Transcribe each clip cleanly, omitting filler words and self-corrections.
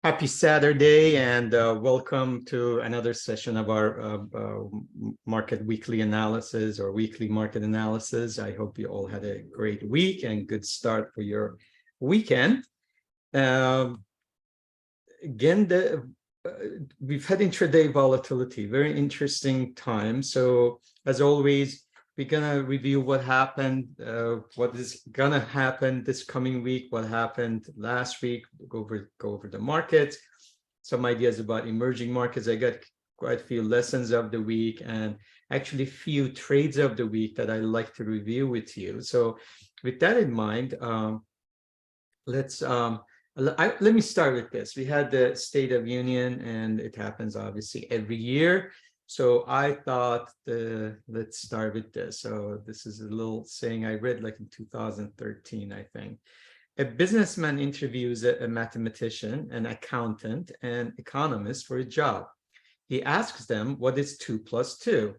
Happy Saturday and welcome to another session of our market weekly analysis or weekly market analysis. I hope you all had a great week and good start for your weekend. Again, we've had intraday volatility, very interesting time. So as always, we're gonna review what happened, what is gonna happen this coming week, what happened last week, go over the markets, some ideas about emerging markets. I got quite a few lessons of the week and actually few trades of the week that I like to review with you. So with that in mind, let me start with this. We had the State of Union, and it happens obviously every year. So I thought, let's start with this. So this is a little saying I read like in 2013, I think. A businessman interviews a mathematician, an accountant, and economist for a job. He asks them, what is 2 plus 2?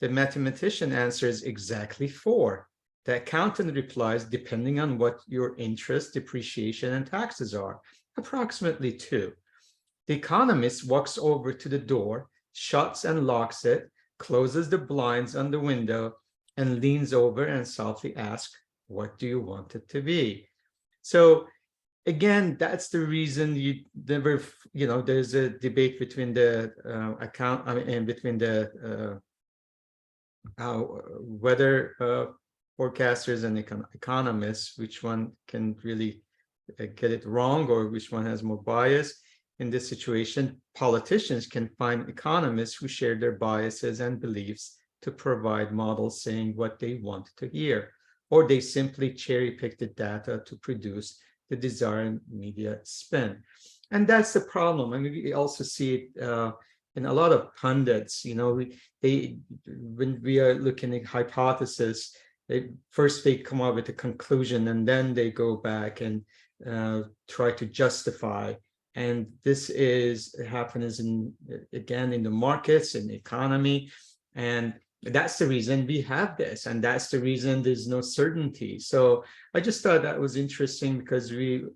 The mathematician answers exactly 4. The accountant replies, depending on what your interest, depreciation, and taxes are, approximately 2. The economist walks over to the door, shuts and locks it, closes the blinds on the window, and leans over and softly asks, what do you want it to be? So again, that's the reason you never, there's a debate between the between the weather forecasters and economists, which one can really get it wrong or which one has more bias. In this situation, politicians can find economists who share their biases and beliefs to provide models saying what they want to hear, or they simply cherry pick the data to produce the desired media spin. And that's the problem. I mean, we also see it in a lot of pundits. When we are looking at hypothesis, first they come up with a conclusion and then they go back and try to justify. And this happens again in the markets, in the economy, and that's the reason we have this, and that's the reason there's no certainty. So I just thought that was interesting because we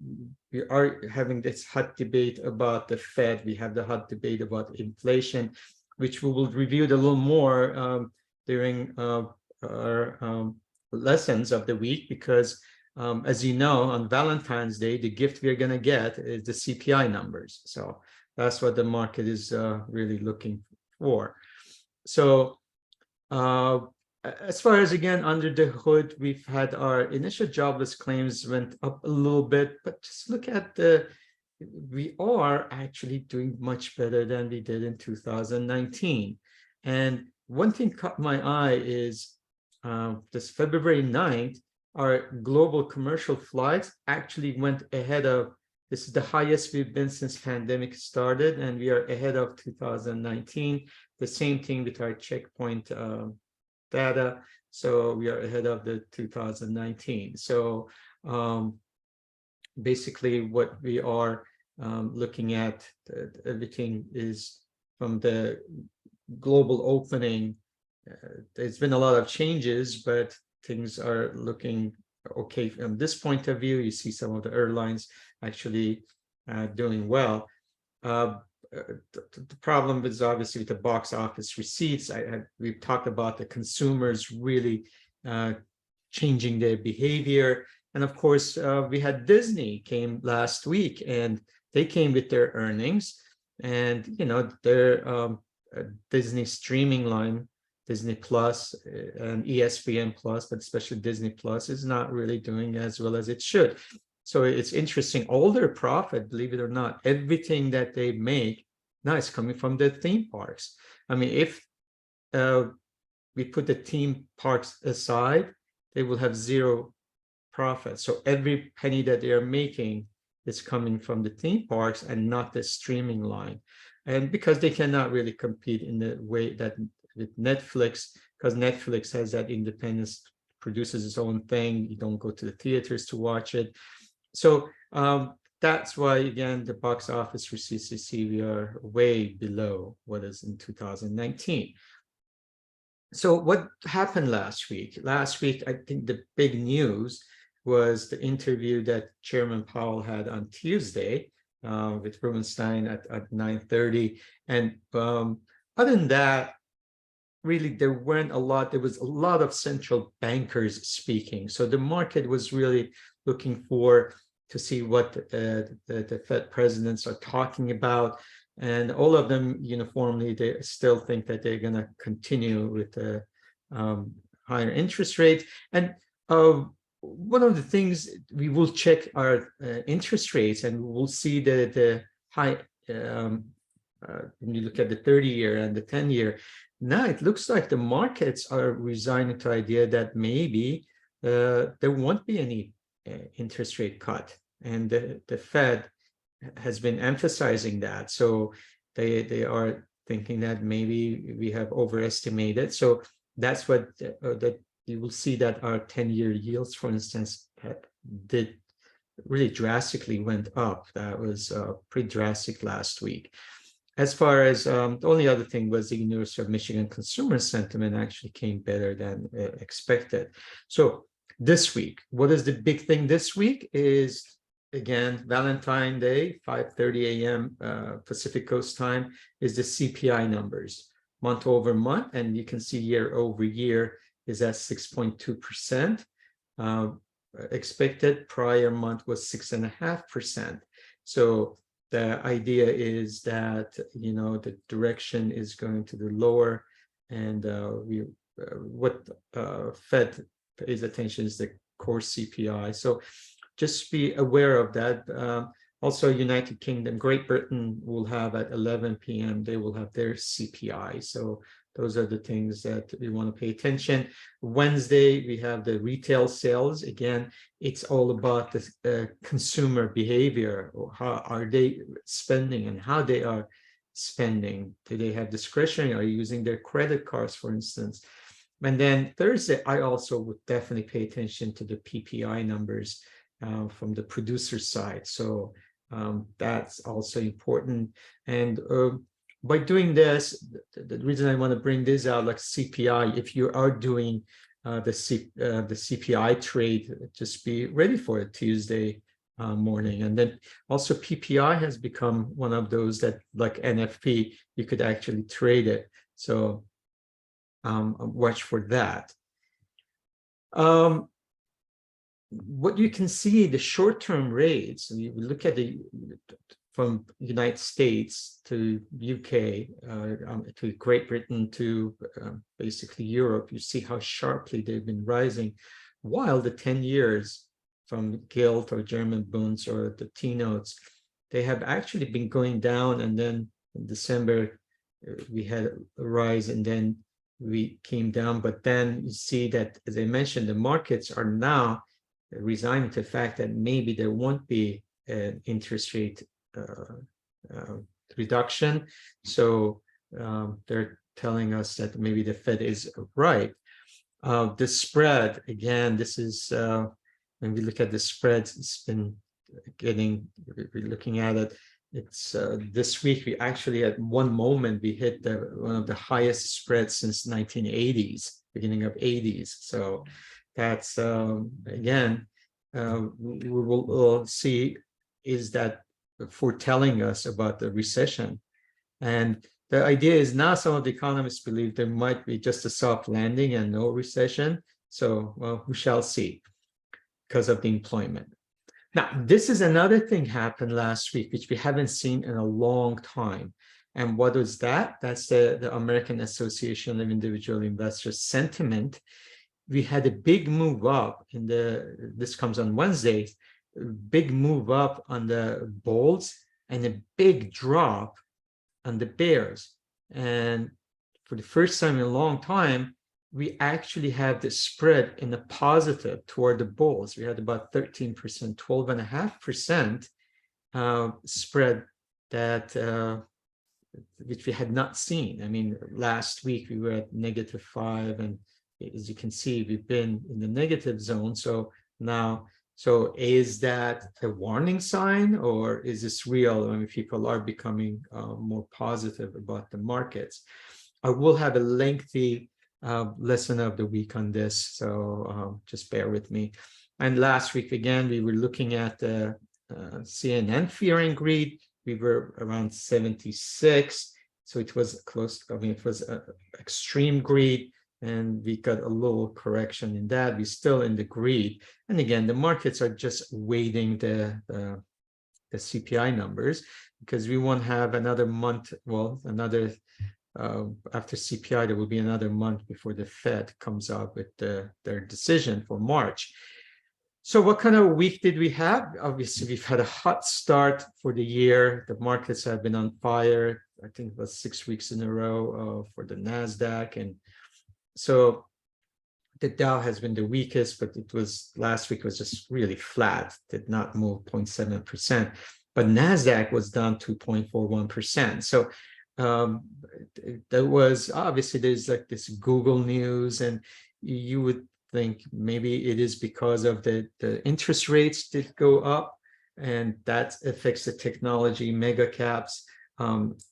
are having this hot debate about the Fed. We have the hot debate about inflation, which we will review a little more during our lessons of the week, because as you know, on Valentine's Day, the gift we're going to get is the CPI numbers. So that's what the market is really looking for. So as far as, again, under the hood, we've had our initial jobless claims went up a little bit, but just look at we are actually doing much better than we did in 2019. And one thing caught my eye is this February 9th, our global commercial flights actually went ahead of, this is the highest we've been since pandemic started, and we are ahead of 2019. The same thing with our checkpoint data. So we are ahead of the 2019. So basically what we are looking at, everything is from the global opening. There's been a lot of changes, but things are looking okay from this point of view. You see some of the airlines actually doing well. The problem is obviously with the box office receipts. We've talked about the consumers really changing their behavior. And of course, we had Disney came last week, and they came with their earnings. And, their Disney streaming line, Disney Plus and ESPN Plus, but especially Disney Plus, is not really doing as well as it should. So it's interesting. All their profit, believe it or not, everything that they make now is coming from the theme parks. I mean, if we put the theme parks aside, they will have zero profit. So every penny that they are making is coming from the theme parks and not the streaming line. And because they cannot really compete in the way that with Netflix, because Netflix has that independence, produces its own thing. You don't go to the theaters to watch it. So that's why, again, the box office receipts, you see, we are way below what is in 2019. So what happened last week? Last week, I think the big news was the interview that Chairman Powell had on Tuesday with Rubenstein at 9:30. And other than that, really, there weren't a lot. There was a lot of central bankers speaking. So the market was really looking to see what the Fed presidents are talking about. And all of them uniformly, they still think that they're going to continue with the higher interest rates. And one of the things, we will check our interest rates, and we'll see the high, when you look at the 30-year and the 10-year, now it looks like the markets are resigning to the idea that maybe there won't be any interest rate cut. And the Fed has been emphasizing that. So they are thinking that maybe we have overestimated. So that's what that you will see, that our 10-year yields, for instance, did really drastically went up. That was pretty drastic last week. As far as the only other thing was the University of Michigan consumer sentiment actually came better than expected. So this week, what is the big thing this week is, again, Valentine's Day, 5:30 a.m. Pacific Coast time, is the CPI numbers, month over month. And you can see year over year is at 6.2%. Expected prior month was 6.5%. So the idea is that, the direction is going to the lower, and what Fed pays attention is the core CPI. So just be aware of that. Also, United Kingdom, Great Britain will have at 11 p.m., they will have their CPI. So those are the things that we want to pay attention. Wednesday, we have the retail sales. Again, it's all about the consumer behavior, or how are they spending and how they are spending. Do they have discretionary? Are you using their credit cards, for instance? And then Thursday, I also would definitely pay attention to the PPI numbers from the producer side. So that's also important. And by doing this, the reason I want to bring this out, like CPI, if you are doing the CPI trade, just be ready for it Tuesday morning. And then also PPI has become one of those that, like NFP, you could actually trade it. So watch for that. What you can see, the short-term rates, and you look at from United States to UK, to Great Britain, to basically Europe, you see how sharply they've been rising, while the 10 years from Gilt or German Bunds or the T-notes, they have actually been going down. And then in December, we had a rise, and then we came down. But then you see that, as I mentioned, the markets are now resigning to the fact that maybe there won't be an interest rate reduction. So they're telling us that maybe the Fed is right. The spread, again, this is when we look at the spreads, it's been getting, we're looking at it. It's this week, we actually at one moment we hit one of the highest spreads since 1980s, beginning of 80s. So that's again, we will see, is that foretelling us about the recession. And the idea is now some of the economists believe there might be just a soft landing and no recession. So, well, we shall see, because of the employment. Now, this is another thing happened last week, which we haven't seen in a long time. And what was that? That's the American Association of Individual Investors sentiment. We had a big move up in this comes on Wednesday, big move up on the bulls and a big drop on the bears. And for the first time in a long time, we actually have the spread in a positive toward the bulls. We had about 13%, 12.5% spread that which we had not seen. I mean, last week we were at -5, and as you can see, we've been in the negative zone. So now, so is that a warning sign, or is this real? I mean, people are becoming more positive about the markets. I will have a lengthy lesson of the week on this, so just bear with me. And last week, again, we were looking at the CNN Fear and Greed, we were around 76. So it was close. I mean, it was extreme greed, and we got a little correction in that. We're still in the greed. And again, the markets are just waiting the CPI numbers, because we won't have another month. Well, another after CPI, there will be another month before the Fed comes out with their decision for March. So what kind of week did we have? Obviously, we've had a hot start for the year. The markets have been on fire. I think it was 6 weeks in a row for the NASDAQ. And so the Dow has been the weakest, but it was last week was just really flat, did not move 0.7%. But NASDAQ was down 2.41%. So there was obviously there's like this Google news, and you would think maybe it is because of the interest rates did go up, and that affects the technology mega caps.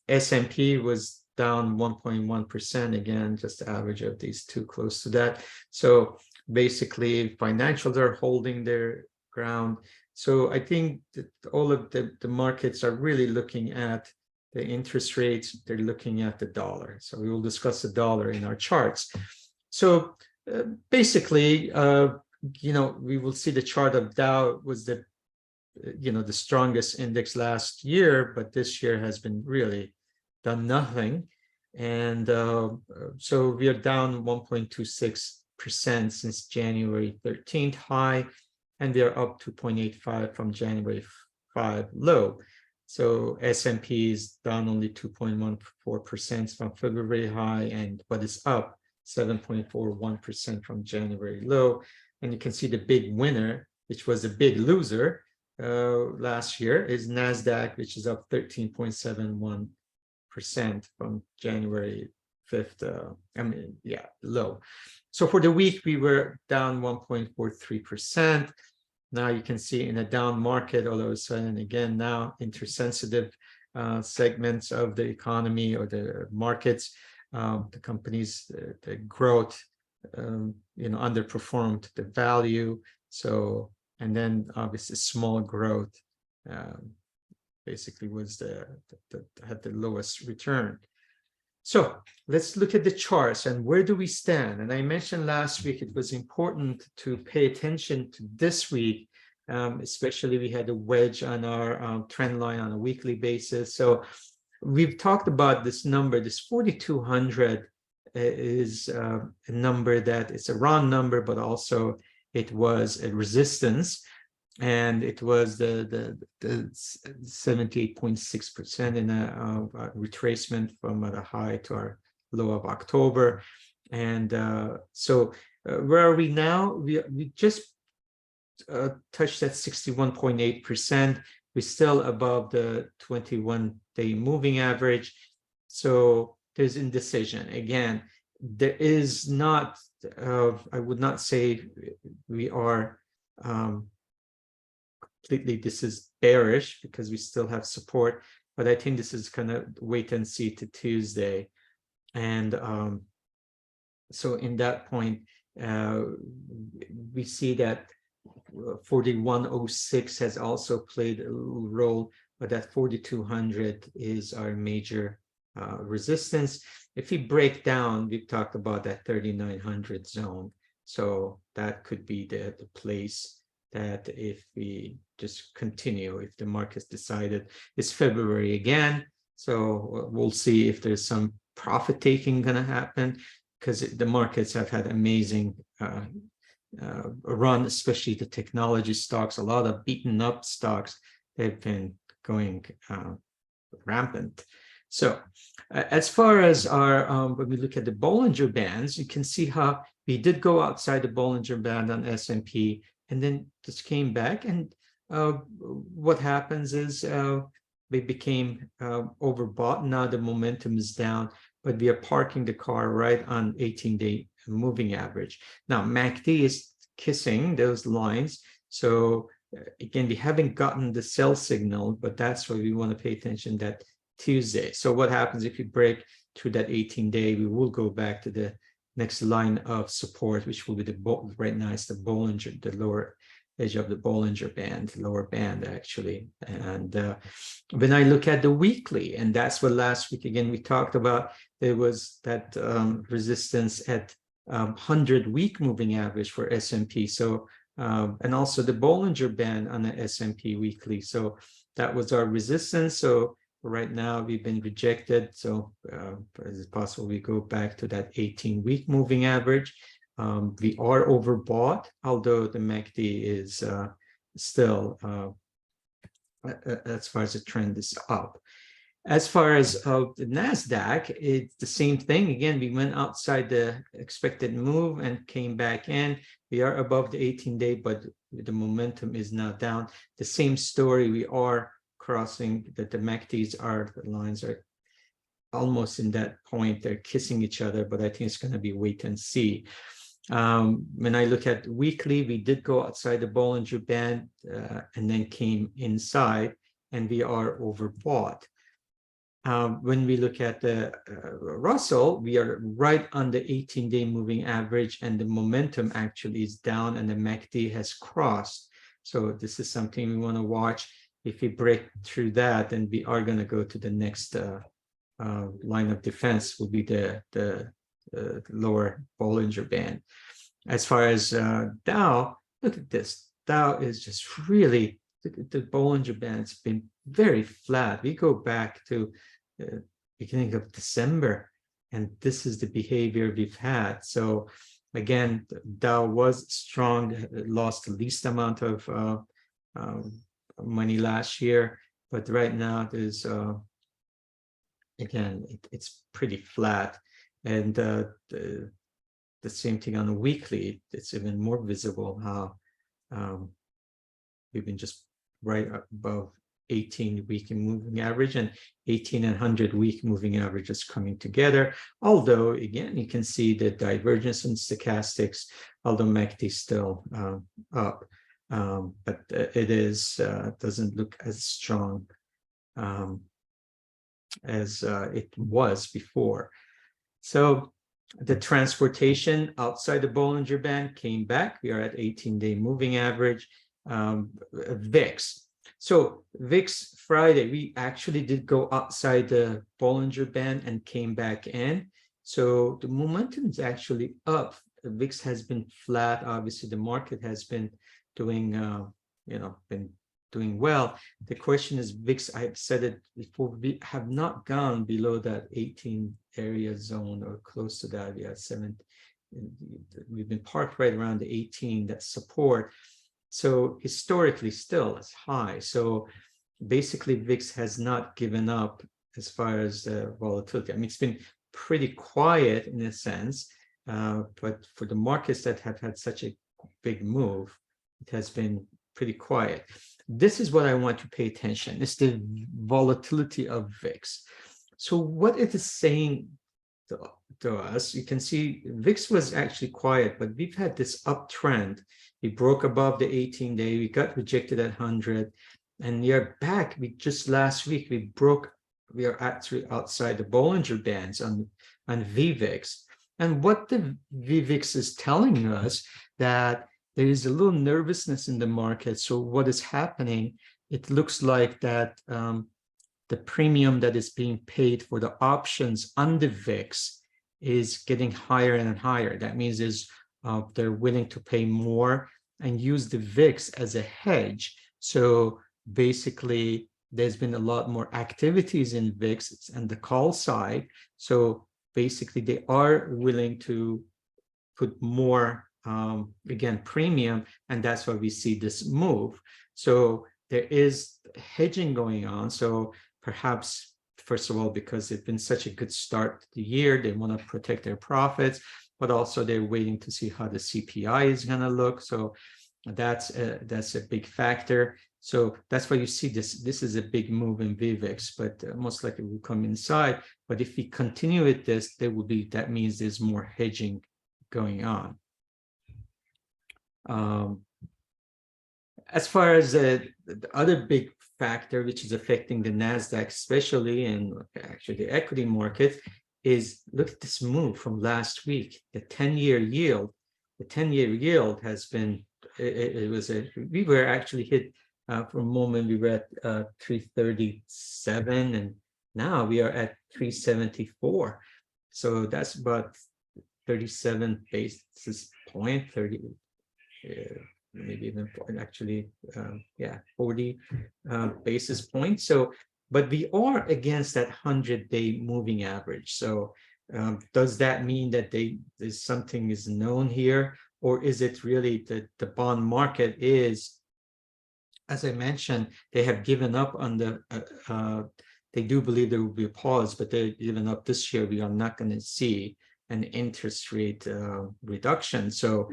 S&P was down 1.1%, again, just the average of these two close to that. So basically financials are holding their ground. So I think that all of the markets are really looking at the interest rates, they're looking at the dollar. So we will discuss the dollar in our charts. So basically, we will see the chart of Dow was the strongest index last year, but this year has been really done nothing. And so we are down 1.26% since January 13th high, and we are up 2.85 from January 5 low. So S&P is down only 2.14% from February high, but it's up 7.41% from January low. And you can see the big winner, which was the big loser last year, is NASDAQ, which is up 13.71% from January 5th, low. So for the week, we were down 1.43%. Now you can see in a down market, all of a sudden, again, now intersensitive segments of the economy or the markets, the companies, the growth, underperformed the value. So, and then obviously small growth basically was had the lowest return. So let's look at the charts and where do we stand? And I mentioned last week it was important to pay attention to this week, especially we had a wedge on our trend line on a weekly basis. So we've talked about this number, this 4,200 is a number that it's a round number, but also it was a resistance. And it was the 78.6% in a retracement from the high to our low of October. And so where are we now? We just touched that 61.8%. We're still above the 21-day moving average. So there's indecision. Again, there is not, I would not say we are completely, this is bearish because we still have support, but I think this is kind of wait and see to Tuesday. And so in that point, we see that 4106 has also played a role, but that 4200 is our major resistance. If we break down, we've talked about that 3900 zone. So that could be the place that if we just continue, if the market's decided it's February again, so we'll see if there's some profit taking going to happen, because the markets have had amazing run, especially the technology stocks. A lot of beaten up stocks, they've been going rampant. So as far as our when we look at the Bollinger Bands, you can see how we did go outside the Bollinger Band on S&P and then just came back. And what happens is they became overbought. Now the momentum is down, but we are parking the car right on 18-day moving average. Now MACD is kissing those lines. So again, we haven't gotten the sell signal, but that's why we want to pay attention that Tuesday. So what happens if you break through that 18-day? We will go back to the next line of support, which will be the right now it's the Bollinger, the lower edge of the Bollinger Band, lower band actually. And when I look at the weekly, and that's what last week again we talked about, there was that resistance at 100-week moving average for S&P. So and also the Bollinger Band on the S&P weekly. So that was our resistance. So right now we've been rejected. So is it possible we go back to that 18-week moving average? We are overbought, although the MACD is still, as far as the trend is up. As far as the NASDAQ, it's the same thing. Again, we went outside the expected move and came back in. We are above the 18-day, but the momentum is now down. The same story, we are crossing that the MACDs are, the lines are almost in that point. They're kissing each other, but I think it's going to be wait and see. When I look at weekly, we did go outside the Bollinger Band and then came inside, and we are overbought. When we look at the Russell, we are right on the 18-day moving average, and the momentum actually is down, and the MACD has crossed. So this is something we want to watch. If we break through that, then we are going to go to the next line of defense, will be the lower Bollinger Band. As far as Dow, look at this. Dow is just really, the Bollinger Band's been very flat. We go back to the beginning of December, and this is the behavior we've had. So again, Dow was strong, lost the least amount of money last year, but right now there's again, it's pretty flat. And the same thing on a weekly, it's even more visible how we've been just right above 18-week moving average, and 18 and 100-week moving averages coming together. Although, again, you can see the divergence in stochastics, although MACD is still up, but it is doesn't look as strong as it was before. So the transportation outside the Bollinger Band came back. We are at 18-day moving average. VIX. So VIX Friday, we actually did go outside the Bollinger Band and came back in. So the momentum is actually up. The VIX has been flat. Obviously, the market has been doing, been doing well. The question is VIX, I've said it before, we have not gone below that 18 area zone or close to that. We are 7. We've been parked right around the 18, that support. So historically still it's high. So basically VIX has not given up as far as volatility. I mean, it's been pretty quiet in a sense, but for the markets that have had such a big move, it has been pretty quiet. This is what I want to pay attention. It's the volatility of VIX. So what it is saying to us, you can see VIX was actually quiet, but we've had this uptrend. We broke above the 18-day, we got rejected at 100, and we are back. We just last week, we are actually outside the Bollinger Bands on VVIX. And what the VVIX is telling us, that there is a little nervousness in the market. So what is happening, it looks like that the premium that is being paid for the options on the VIX is getting higher and higher. That means they're willing to pay more and use the VIX as a hedge. So basically, there's been a lot more activities in VIX and the call side. So basically, they are willing to put more, again, premium, and that's why we see this move. So there is hedging going on. So perhaps, first of all, because it's been such a good start to the year, they want to protect their profits, but also they're waiting to see how the CPI is going to look. So that's a big factor. So that's why you see this. This is a big move in VVIX, but most likely will come inside. But if we continue with this, that means there's more hedging going on. As far as the other big factor, which is affecting the NASDAQ, especially, and actually the equity market, is look at this move from last week. The 10-year yield, has been we were actually hit for a moment. We were at 337, and now we are at 374. So that's about 37 basis point, 30, maybe even actually, yeah, 40 basis points. So, but we are against that 100-day moving average. So does that mean that there's something is known here, or is it really that the bond market is, as I mentioned, they have given up on the, they do believe there will be a pause, but they've given up this year. We are not going to see an interest rate reduction. So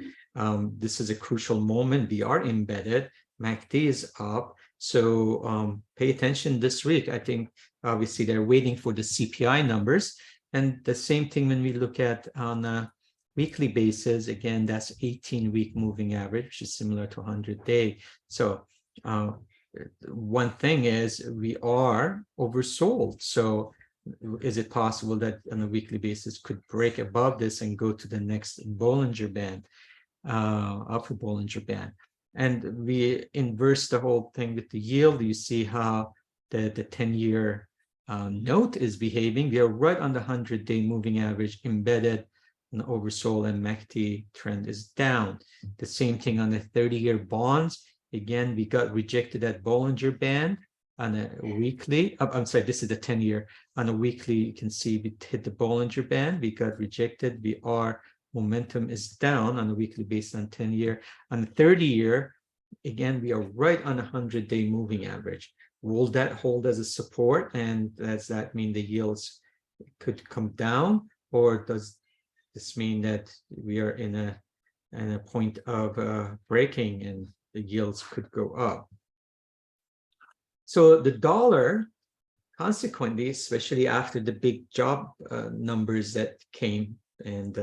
this is a crucial moment. We are embedded. MACD is up. So pay attention this week. I think obviously they're waiting for the CPI numbers. And the same thing when we look at on a weekly basis, again, that's 18-week moving average, which is similar to 100-day. So one thing is we are oversold. So is it possible that on a weekly basis could break above this and go to the next Bollinger Band, upper Bollinger Band? And we inverse the whole thing with the yield. You see how the 10-year note is behaving. We are right on the 100-day moving average, embedded in oversold, and MACD trend is down. The same thing on the 30-year bonds. Again, we got rejected at Bollinger Band on a weekly. I'm sorry, this is the 10-year. On a weekly, you can see we hit the Bollinger Band. We got rejected. Momentum is down on a weekly basis on 10-year. On the 30-year, again, we are right on a 100-day moving average. Will that hold as a support? And does that mean the yields could come down? Or does this mean that we are in a point of breaking and the yields could go up? So the dollar, consequently, especially after the big job numbers that came, and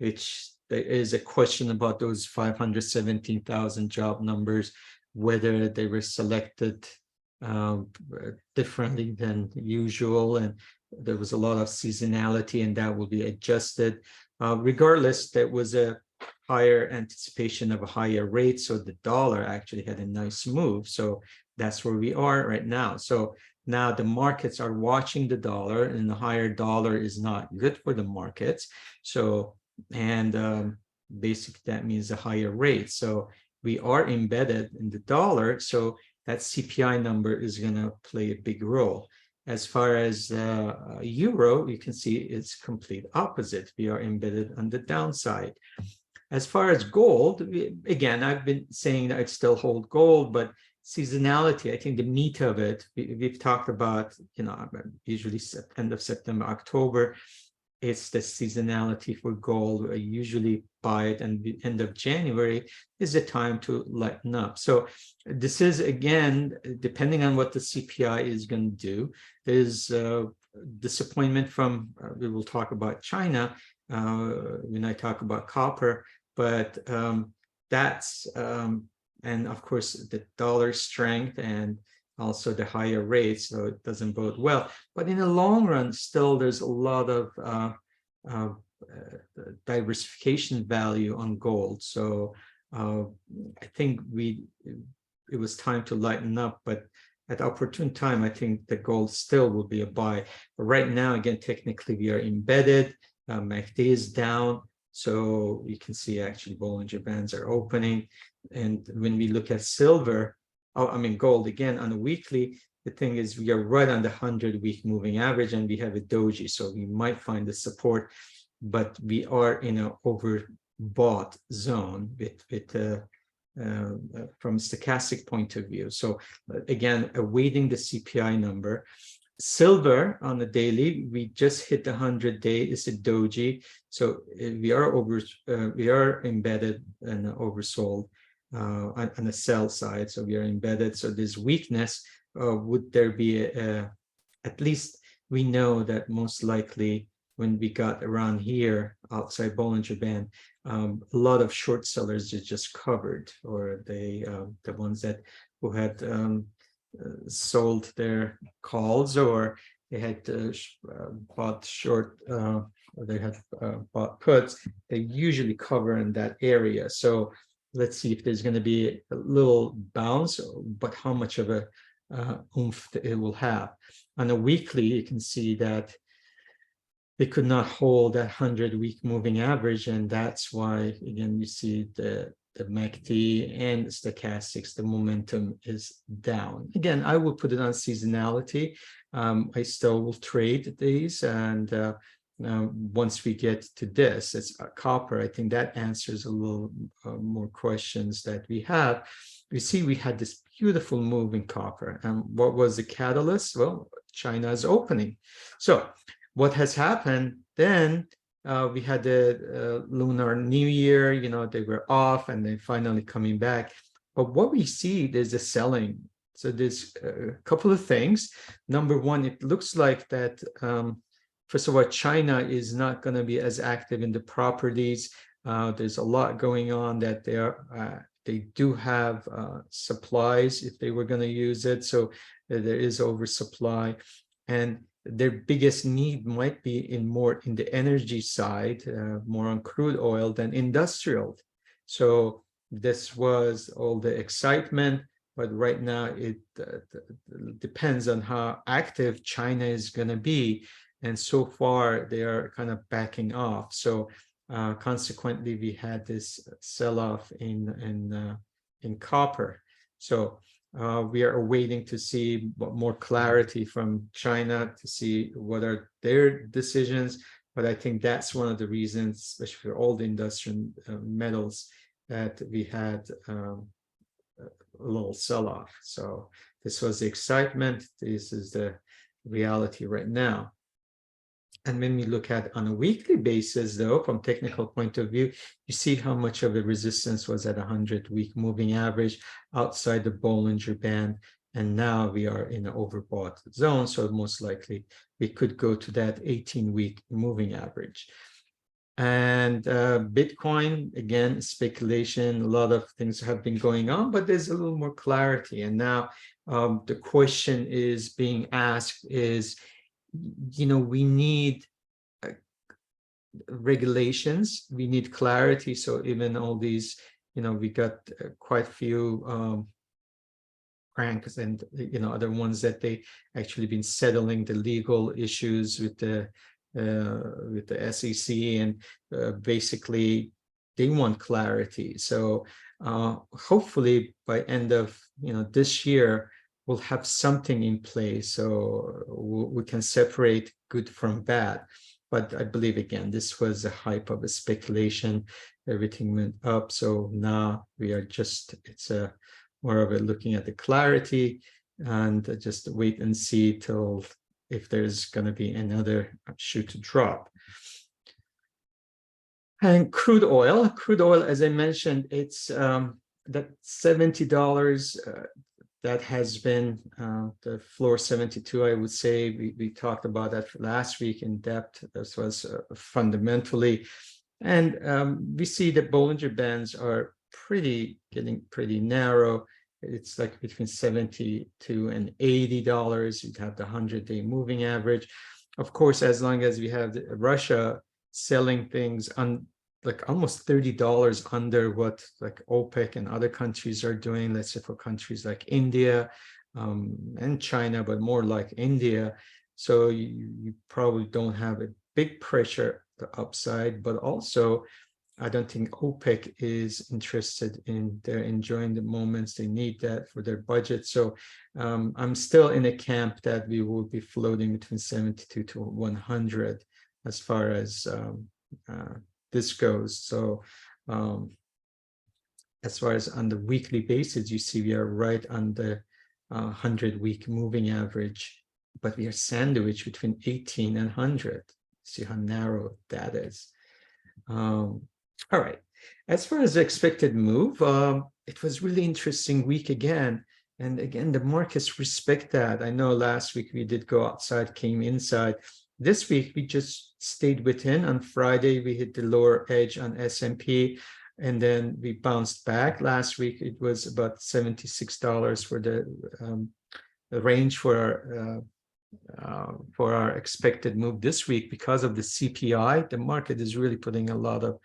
which there is a question about those 517,000 job numbers, whether they were selected differently than usual, and there was a lot of seasonality, and that will be adjusted. Regardless, there was a higher anticipation of a higher rate, so the dollar actually had a nice move. So that's where we are right now. So now the markets are watching the dollar, and the higher dollar is not good for the markets. So, and basically that means a higher rate. So we are embedded in the dollar. So that CPI number is going to play a big role. As far as euro, you can see it's complete opposite. We are embedded on the downside. As far as gold, again, I've been saying that I'd still hold gold, but seasonality, I think the meat of it, we've talked about, usually end of September, October, it's the seasonality for gold. I usually buy it, and the end of January is the time to lighten up. So this is, again, depending on what the CPI is going to do. There's disappointment from, we will talk about China when I talk about copper, but that's, and of course, the dollar strength and also the higher rates, so it doesn't bode well. But in the long run, still there's a lot of diversification value on gold. So I think it was time to lighten up, but at opportune time, I think the gold still will be a buy. But right now, again, technically we are embedded. MACD is down, so you can see actually Bollinger Bands are opening. And when we look at silver, gold, again, on a weekly, the thing is we are right on the 100-week moving average, and we have a doji, so we might find the support, but we are in an overbought zone from a stochastic point of view. So again, awaiting the CPI number. Silver on the daily, we just hit the 100-day. It's a doji, so we are embedded and oversold on the sell side, so we are embedded. So there's weakness. Would there be at least we know that most likely when we got around here outside Bollinger Band, a lot of short sellers are just covered, or they the ones who had sold their calls, or they had bought short, or they had bought puts. They usually cover in that area. So let's see if there's going to be a little bounce, but how much of a oomph it will have. On a weekly, you can see that they could not hold that 100-week moving average, and that's why, again, you see the MACD and the stochastics, the momentum is down. Again, I will put it on seasonality. I still will trade these, and once we get to this, it's copper. I think that answers a little more questions that we have. You see, we had this beautiful move in copper, and what was the catalyst? Well, China's opening. So what has happened then, we had the Lunar New Year, you know, they were off and then finally coming back. But what we see, there's a selling. So there's a couple of things. Number one, it looks like that, first of all, China is not going to be as active in the properties. There's a lot going on that they do have supplies if they were going to use it. So there is oversupply. And their biggest need might be more in the energy side, more on crude oil than industrial. So this was all the excitement, but right now it depends on how active China is going to be. And so far they are kind of backing off. So consequently, we had this sell-off in copper. So we are waiting to see more clarity from China to see what are their decisions. But I think that's one of the reasons, especially for all the industrial metals, that we had a little sell-off. So this was the excitement. This is the reality right now. And when we look at on a weekly basis, though, from technical point of view, you see how much of the resistance was at a 100-week moving average outside the Bollinger Band. And now we are in an overbought zone. So most likely we could go to that 18-week moving average. And Bitcoin, again, speculation, a lot of things have been going on, but there's a little more clarity. And now the question is being asked is, you know, we need regulations, we need clarity. So even all these, you know, we got quite a few cranks and, you know, other ones that they actually been settling the legal issues with the SEC, and basically they want clarity. So hopefully by end of, you know, this year, we'll have something in place so we can separate good from bad. But I believe, again, this was a hype of a speculation. Everything went up. So now we are just, it's a more of a looking at the clarity and just wait and see till if there's going to be another shoe to drop. And crude oil, as I mentioned, it's that $70, that has been the floor 72, I would say. We talked about that last week in depth. This was fundamentally. And we see that Bollinger Bands are getting pretty narrow. It's like between $72 and $80. You'd have the 100-day moving average. Of course, as long as we have Russia selling things on like almost $30 under what like OPEC and other countries are doing, let's say for countries like India and China, but more like India. So you probably don't have a big pressure the upside, but also I don't think OPEC is interested in their enjoying the moments. They need that for their budget. So I'm still in a camp that we will be floating between 72 to 100 as far as this goes. So as far as on the weekly basis, you see we are right on the 100-week moving average, but we are sandwiched between 18 and 100. See how narrow that is. All right. As far as the expected move, it was really interesting week again. And again, the markets respect that. I know last week we did go outside, came inside. This week, we just stayed within. On Friday, we hit the lower edge on S&P, and then we bounced back. Last week, it was about $76 for the range for our expected move this week. Because of the CPI, the market is really putting a lot of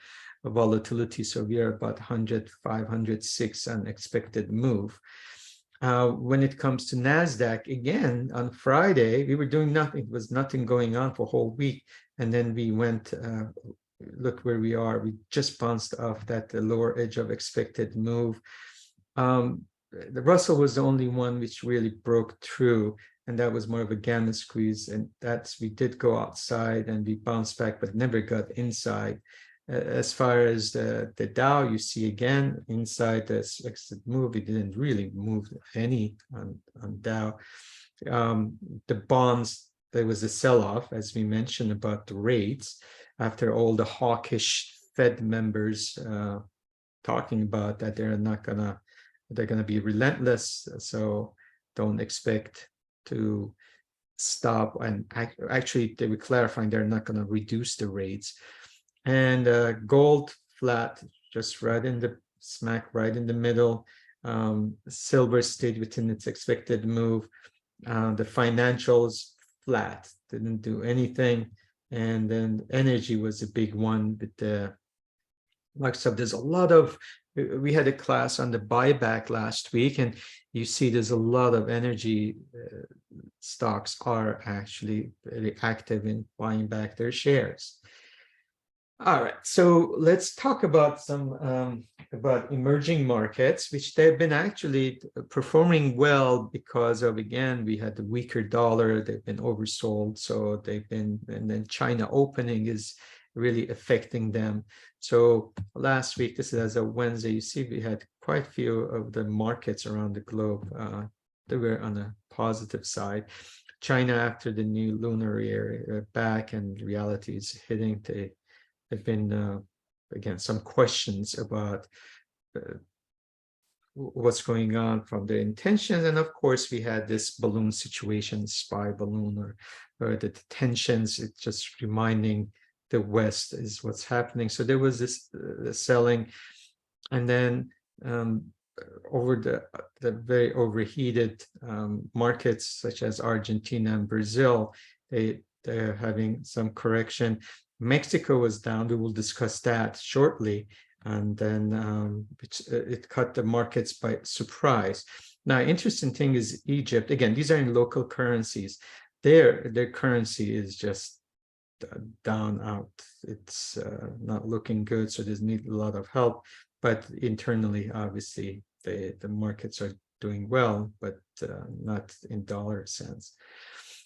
volatility. So we are about 105, 106 unexpected move. When it comes to NASDAQ, again, on Friday, we were doing nothing. There was nothing going on for a whole week. And then we went, look where we are. We just bounced off that lower edge of expected move. The Russell was the only one which really broke through, and that was more of a gamma squeeze. And that's, we did go outside and we bounced back, but never got inside. As far as the Dow, you see again inside this exit move, it didn't really move any on Dow. The bonds, there was a sell-off, as we mentioned, about the rates after all the hawkish Fed members talking about that they're going to be relentless. So don't expect to stop. And actually, they were clarifying they're not going to reduce the rates. And gold flat, just right in the smack, right in the middle. Silver stayed within its expected move. The financials flat, didn't do anything. And then energy was a big one with the likes of, there's a lot of, we had a class on the buyback last week, and you see there's a lot of energy stocks are actually very active in buying back their shares. All right, so let's talk about some about emerging markets, which they've been actually performing well because of, again, we had the weaker dollar, they've been oversold, so they've been, and then China opening is really affecting them. So last week, this is as a Wednesday, you see we had quite a few of the markets around the globe that were on a positive side. China, after the new lunar year back, and reality is hitting, there've been again some questions about what's going on from their intentions. And of course, we had this balloon situation, spy balloon, or the tensions. It's just reminding the West is what's happening. So there was this selling, and then over the very overheated markets such as Argentina and Brazil, they're having some correction. Mexico was down. We will discuss that shortly. And then it caught the markets by surprise. Now, interesting thing is Egypt. Again, these are in local currencies. Their currency is just down out. It's not looking good. So there's need a lot of help. But internally, obviously, the markets are doing well, but not in dollar sense.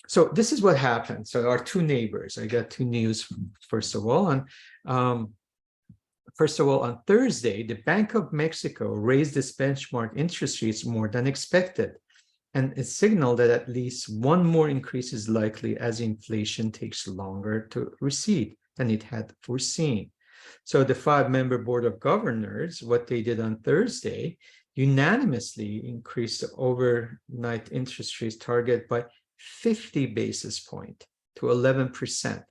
So this is what happened. So our two neighbors, I got two news, first of all. And first of all, on Thursday, the Bank of Mexico raised its benchmark interest rates more than expected. And it signaled that at least one more increase is likely as inflation takes longer to recede than it had foreseen. So the 5-member Board of Governors, what they did on Thursday, unanimously increased the overnight interest rate target by 50 basis points to 11%.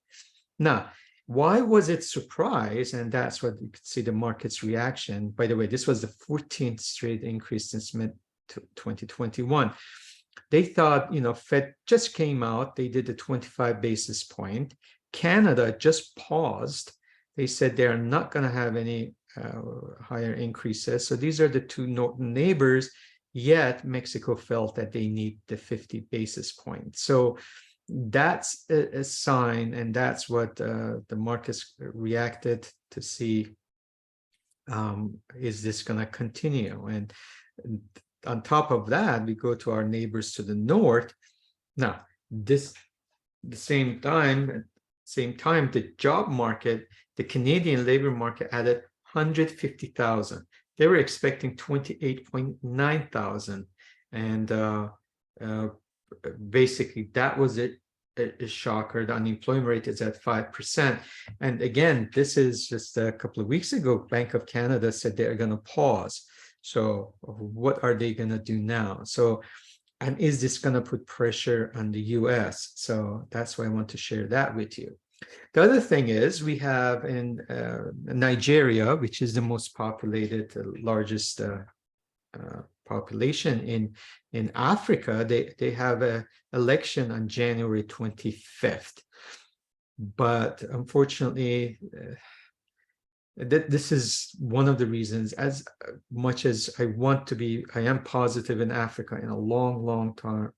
Now, why was it surprise? And that's what you could see the market's reaction. By the way, this was the 14th straight increase since mid-2021. They thought, Fed just came out. They did the 25 basis point. Canada just paused. They said they are not going to have any higher increases. So these are the two northern neighbors. Yet Mexico felt that they need the 50 basis points. So that's a sign, and that's what the markets reacted to see. Is this going to continue? And on top of that, we go to our neighbors to the north. Now, the same time, the job market, the Canadian labor market added 150,000. They were expecting 28.9 thousand. And basically, that was a shocker. The unemployment rate is at 5%. And again, this is just a couple of weeks ago, Bank of Canada said they're going to pause. So what are they going to do now? So, and is this going to put pressure on the US? So that's why I want to share that with you. The other thing is we have in Nigeria, which is the most populated, largest population in Africa. They have an election on January 25th. But unfortunately, this is one of the reasons, as much as I want to be, I am positive in Africa in a long, long term.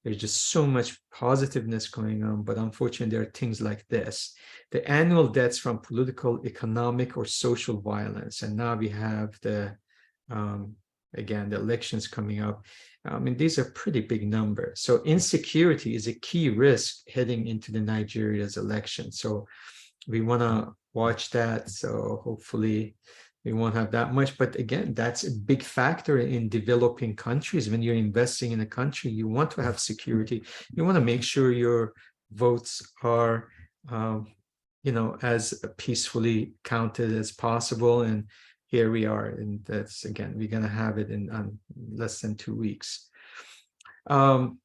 There's just so much positiveness going on, but unfortunately, there are things like this. The annual deaths from political, economic, or social violence. And now we have the, again, the elections coming up. I mean, these are pretty big numbers. So insecurity is a key risk heading into the Nigeria's election. So we want to watch that. So hopefully we won't have that much. But again, that's a big factor in developing countries. When you're investing in a country, you want to have security. You want to make sure your votes are, as peacefully counted as possible. And here we are. And that's, again, we're going to have it in less than 2 weeks. The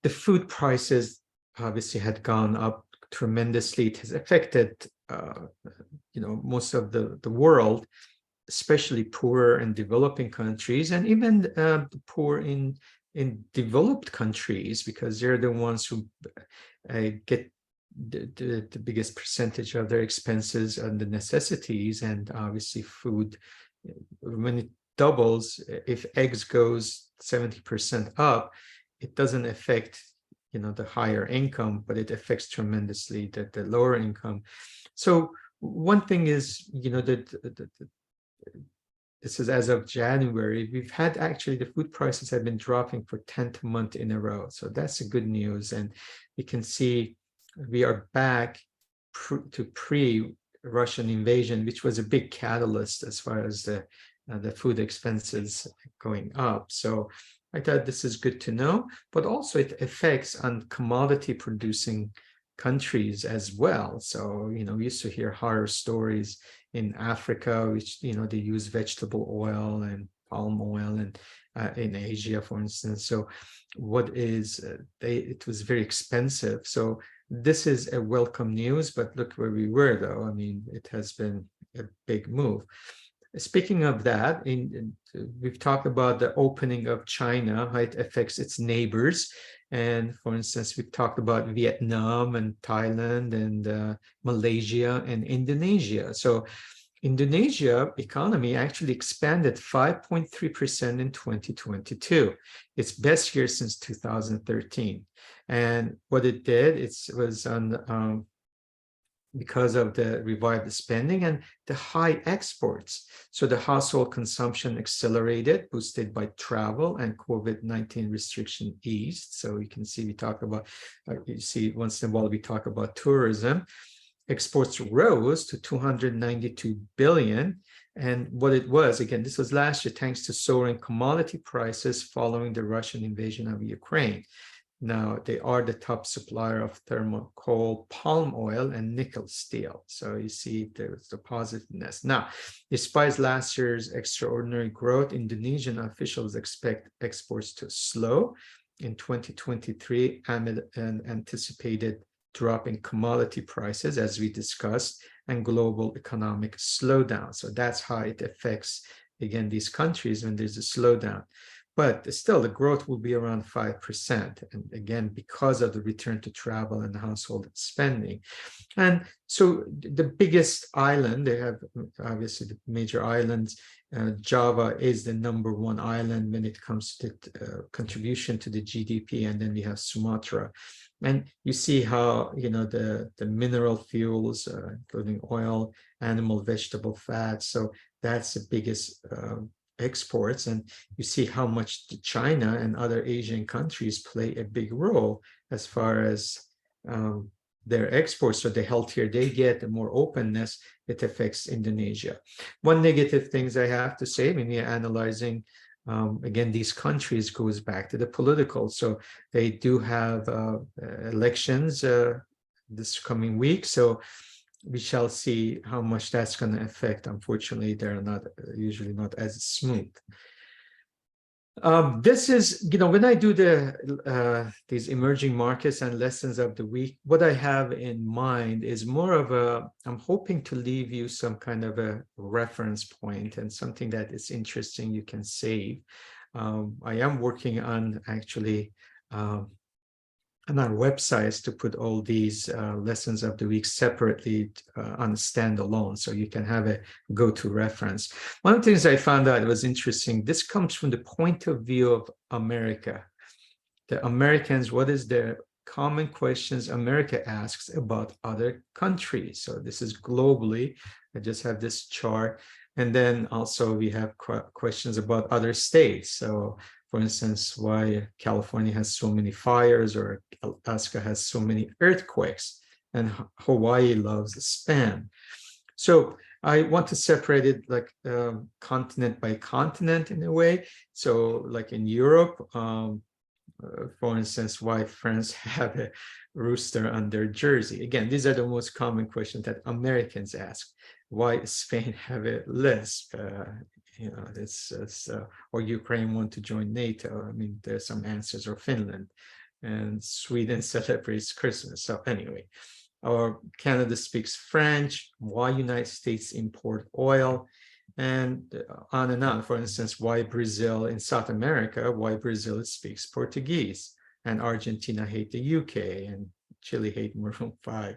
food prices obviously had gone up tremendously. It has affected, most of the world, especially poorer and developing countries, and even the poor in developed countries, because they're the ones who get the biggest percentage of their expenses and the necessities. And obviously food, when it doubles, if eggs goes 70% up, it doesn't affect the higher income, but it affects tremendously the lower income. So one thing is, that this is as of January, we've had actually the food prices have been dropping for 10th month in a row. So that's a good news. And we can see we are back to pre-Russian invasion, which was a big catalyst as far as the food expenses going up. So I thought this is good to know, but also it affects on commodity producing countries as well. So, we used to hear horror stories in Africa, which, they use vegetable oil and palm oil, and in Asia, for instance. So it was very expensive. So this is a welcome news, but look where we were though. I mean, it has been a big move. Speaking of that, we've talked about the opening of China, how it affects its neighbors. And for instance, we've talked about Vietnam and Thailand and Malaysia and Indonesia. So Indonesia economy actually expanded 5.3% in 2022. Its best year since 2013. And what it did, it was on because of the revived spending and the high exports. So the household consumption accelerated, boosted by travel and COVID-19 restriction eased. So you can see we talk about, you see once in a while we talk about tourism. Exports rose to 292 billion. And what it was, again, this was last year, thanks to soaring commodity prices following the Russian invasion of Ukraine. Now, they are the top supplier of thermal coal, palm oil, and nickel steel. So you see there's the positiveness. Now, despite last year's extraordinary growth, Indonesian officials expect exports to slow in 2023 amid an anticipated drop in commodity prices, as we discussed, and global economic slowdown. So that's how it affects, again, these countries when there's a slowdown. But still, the growth will be around 5%. And again, because of the return to travel and household spending. And so the biggest island, they have obviously the major islands. Java is the #1 island when it comes to contribution to the GDP. And then we have Sumatra. And you see how, the mineral fuels, including oil, animal, vegetable fats. So that's the biggest exports, and you see how much China and other Asian countries play a big role as far as their exports. So the healthier they get, the more openness, it affects Indonesia. One negative things I have to say when you're analyzing, again, these countries goes back to the political. So they do have elections this coming week. So we shall see how much that's going to affect. Unfortunately, they're not usually not as smooth. This is, when I do these emerging markets and lessons of the week, what I have in mind is more of I'm hoping to leave you some kind of a reference point and something that is interesting you can save. I am working on actually on our websites to put all these lessons of the week separately on standalone, so you can have a go-to reference. One of the things I found out was interesting. This comes from the point of view of America. The Americans, what is their common questions America asks about other countries? So this is globally. I just have this chart. And then also we have questions about other states. So for instance, why California has so many fires, or Alaska has so many earthquakes, and Hawaii loves Spam. So I want to separate it like continent by continent in a way. So like in Europe, for instance, why France have a rooster on their jersey. Again, these are the most common questions that Americans ask. Why Spain have a lisp? Or Ukraine want to join NATO. I mean, there's some answers, or Finland, and Sweden celebrates Christmas. So anyway, or Canada speaks French. Why United States import oil? And on and on. For instance, why Brazil in South America, why Brazil speaks Portuguese, and Argentina hate the UK, and Chile hate Maroon 5.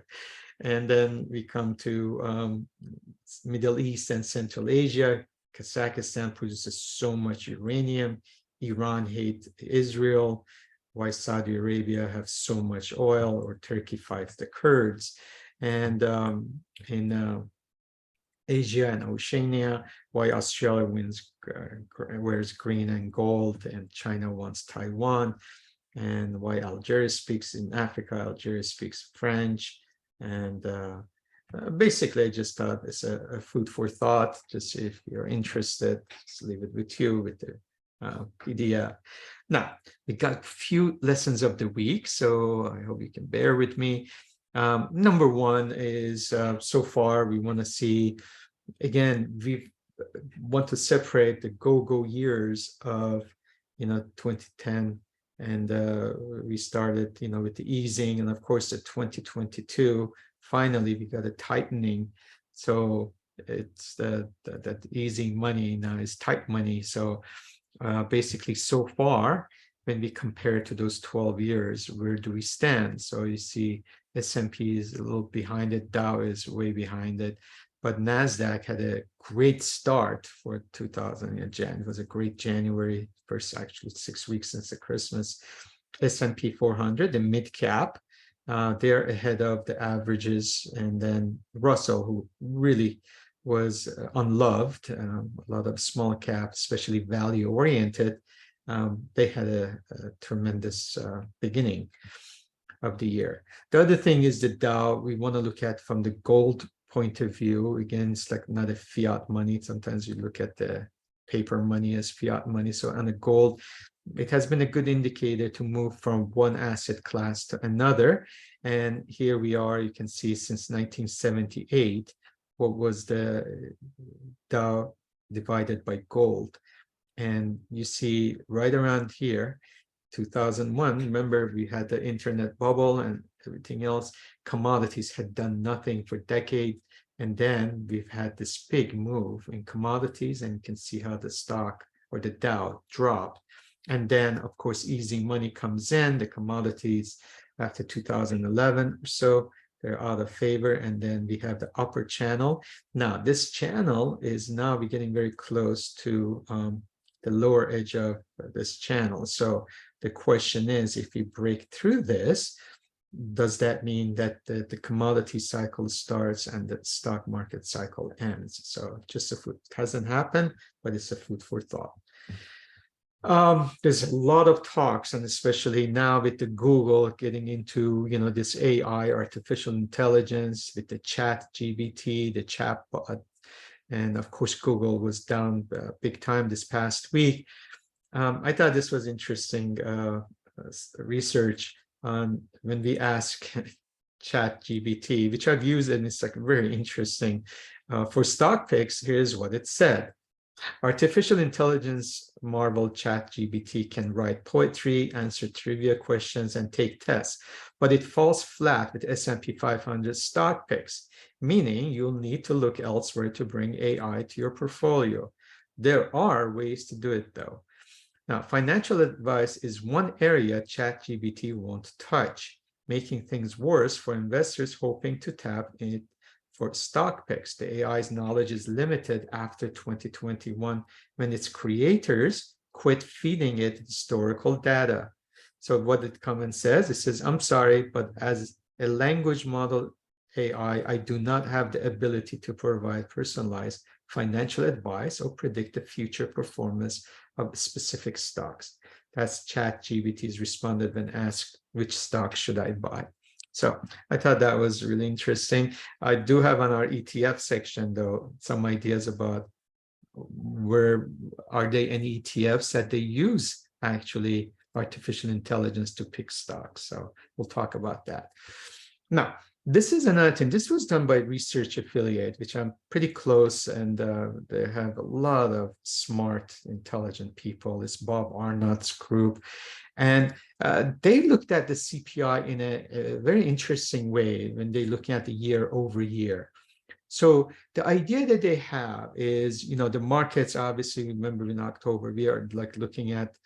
And then we come to Middle East and Central Asia. Kazakhstan produces so much uranium. Iran hate Israel. Why Saudi Arabia have so much oil, or Turkey fights the Kurds. And in Asia and Oceania, why Australia wears green and gold, and China wants Taiwan, and why Algeria speaks in Africa, Algeria speaks French. And basically, I just thought it's a food for thought. Just if you're interested, just leave it with you with the PDF. Now, we got a few lessons of the week, so I hope you can bear with me. Number one is so far we want to see, again, we want to separate the go-go years of 2010, and we started with the easing, and of course the 2022 finally we got a tightening. So it's that easing money now is tight money. So basically, so far, when we compare to those 12 years, where do we stand? So you see S&P is a little behind it, Dow is way behind it, but NASDAQ had a great start for 2000 in Jan. It was a great January, first actually 6 weeks since the Christmas. S&P 400, the mid cap, they're ahead of the averages. And then Russell, who really was unloved, a lot of small cap, especially value oriented, they had a tremendous beginning of the year. The other thing is the Dow, we want to look at from the gold point of view. Again, it's like not a fiat money. Sometimes you look at the paper money as fiat money. So on the gold, it has been a good indicator to move from one asset class to another. And here we are, you can see since 1978, what was the Dow divided by gold. And you see right around here, 2001, remember we had the internet bubble and everything else. Commodities had done nothing for decades. And then we've had this big move in commodities, and you can see how the stock or the Dow dropped. And then, of course, easing money comes in, the commodities after 2011 or so, they're out of favor. And then we have the upper channel. Now, this channel is now we're getting very close to the lower edge of this channel. So the question is, if we break through this, does that mean that the commodity cycle starts and the stock market cycle ends? So just a food, it hasn't happened, but it's a food for thought. There's a lot of talks, and especially now with the Google getting into this AI, artificial intelligence, with the ChatGPT, the chatbot, and of course Google was down big time this past week. I thought this was interesting research on when we ask ChatGPT, which I've used, and it's like very interesting. For stock picks, here's what it said. Artificial intelligence marvel ChatGPT can write poetry, answer trivia questions, and take tests, but it falls flat with S&P 500 stock picks, meaning you'll need to look elsewhere to bring AI to your portfolio. There are ways to do it, though. Now, financial advice is one area ChatGPT won't touch, making things worse for investors hoping to tap it for stock picks. The AI's knowledge is limited after 2021, when its creators quit feeding it historical data. So what it comes and says, it says, I'm sorry, but as a language model AI, I do not have the ability to provide personalized financial advice or predict the future performance of specific stocks. That's ChatGPT's responded when asked, which stock should I buy? So I thought that was really interesting. I do have on our ETF section, though, some ideas about where are there any ETFs that they use actually artificial intelligence to pick stocks. So we'll talk about that. Now, this is another thing. This was done by Research Affiliate, which I'm pretty close, and they have a lot of smart, intelligent people. It's Bob Arnott's group. And they looked at the CPI in a very interesting way when they're looking at the year over year. So the idea that they have is, the markets, obviously, remember in October, we are like looking at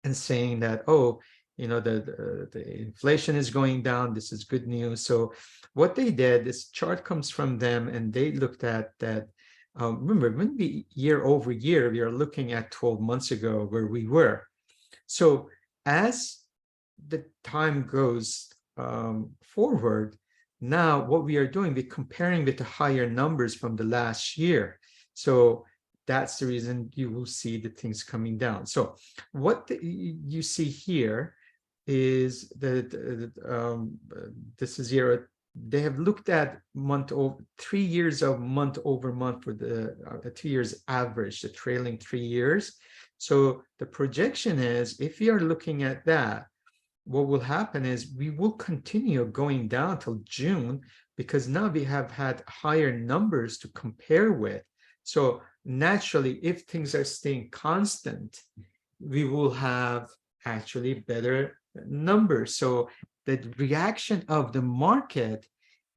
and saying that, oh, the inflation is going down. This is good news. So what they did, this chart comes from them, and they looked at that. Remember, when we year over year, we are looking at 12 months ago where we were. So as the time goes forward, now what we are doing, we're comparing with the higher numbers from the last year. So that's the reason you will see the things coming down. So what you see here is that this is zero. They have looked at 3 years of month over month for the 2 years average, the trailing 3 years. So the projection is, if you are looking at that, what will happen is we will continue going down till June, because now we have had higher numbers to compare with. So naturally, if things are staying constant, we will have actually better numbers. So the reaction of the market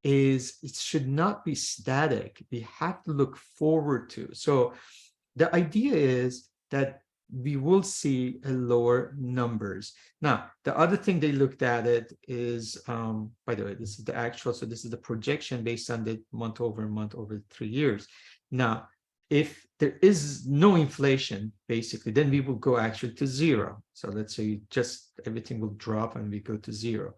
is, it should not be static. We have to look forward to. So the idea is that we will see a lower numbers. Now, the other thing they looked at it is, by the way, this is the actual, so this is the projection based on the month over 3 years. Now, if there is no inflation, basically, then we will go actually to zero. So let's say just everything will drop and we go to zero.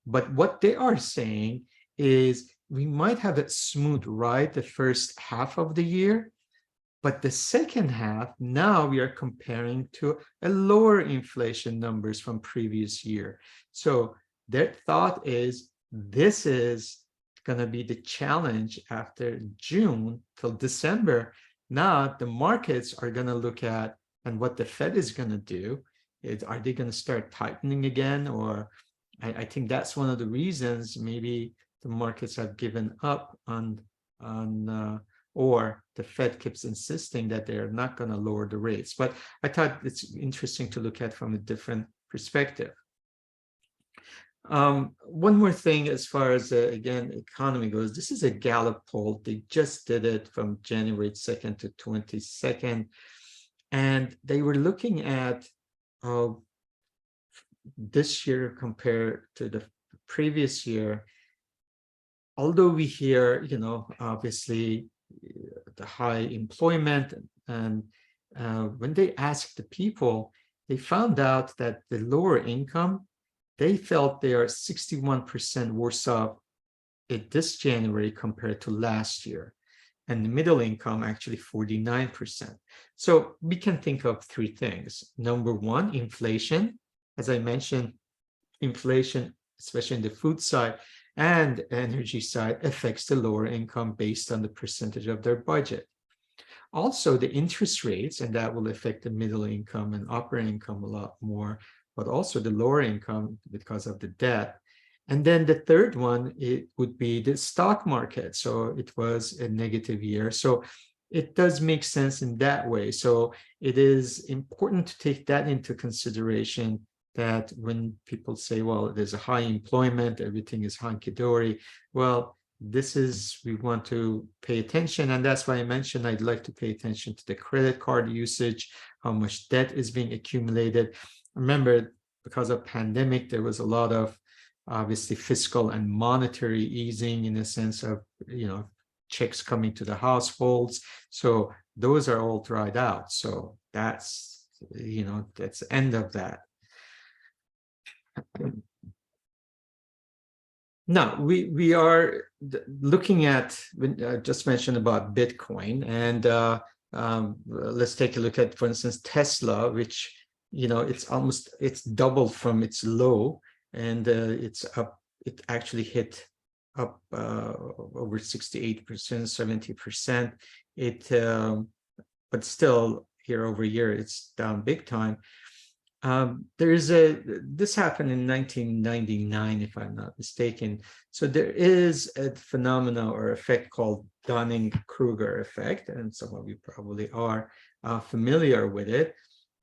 But what they are saying is we might have a smooth ride the first half of the year, but the second half, now we are comparing to a lower inflation numbers from previous year. So their thought is, this is going to be the challenge after June till December. Now the markets are going to look at, and what the Fed is going to do is, are they going to start tightening again? Or I think that's one of the reasons maybe the markets have given up on or the Fed keeps insisting that they're not going to lower the rates. But I thought it's interesting to look at from a different perspective. One more thing, as far as, again, economy goes, this is a Gallup poll. They just did it from January 2nd to 22nd. And they were looking at this year compared to the previous year. Although we hear, obviously, the high employment, and when they asked the people, they found out that the lower income, they felt they are 61% worse off this January compared to last year, and the middle income actually 49%. So we can think of 3 things. Number one, inflation. As I mentioned, inflation, especially in the food side and energy side, affects the lower income based on the percentage of their budget. Also, the interest rates, and that will affect the middle income and upper income a lot more, but also the lower income because of the debt. And then the third one, it would be the stock market. So it was a negative year. So it does make sense in that way. So it is important to take that into consideration, that when people say, well, there's a high employment, everything is hunky-dory, well, we want to pay attention. And that's why I mentioned I'd like to pay attention to the credit card usage, how much debt is being accumulated. Remember, because of pandemic, there was a lot of obviously fiscal and monetary easing in the sense of, checks coming to the households. So those are all dried out. So that's, that's the end of that. Now, we are looking at, just mentioned about Bitcoin, and let's take a look at, for instance, Tesla, which, it's doubled from its low, and it's up, it actually hit up over 68%, 70%. But still, year over year, it's down big time. This happened in 1999, if I'm not mistaken. So there is a phenomena or effect called Dunning-Kruger effect, and some of you probably are familiar with it.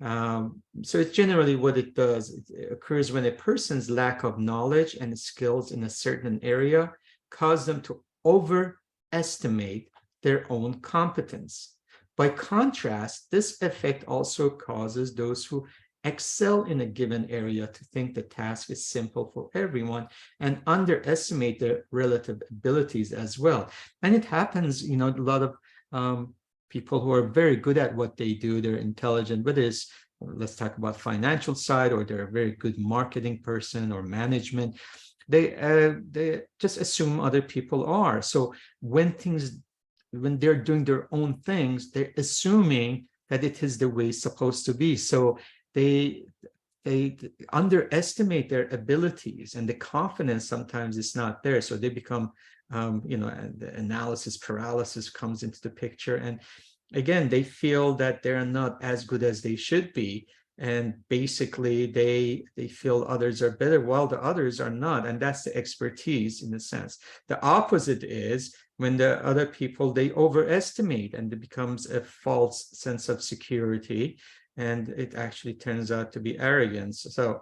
So it's generally what it does. It occurs when a person's lack of knowledge and skills in a certain area cause them to overestimate their own competence. By contrast, this effect also causes those who excel in a given area to think the task is simple for everyone and underestimate their relative abilities as well. And it happens, a lot of people who are very good at what they do, they're intelligent, but let's talk about financial side, or they're a very good marketing person or management. They just assume other people are. So when they're doing their own things, they're assuming that it is the way it's supposed to be. So they underestimate their abilities, and the confidence sometimes is not there. So they become, and the analysis paralysis comes into the picture. And again, they feel that they're not as good as they should be. And basically they feel others are better while the others are not. And that's the expertise in a sense. The opposite is when the other people, they overestimate, and it becomes a false sense of security. And it actually turns out to be arrogance. So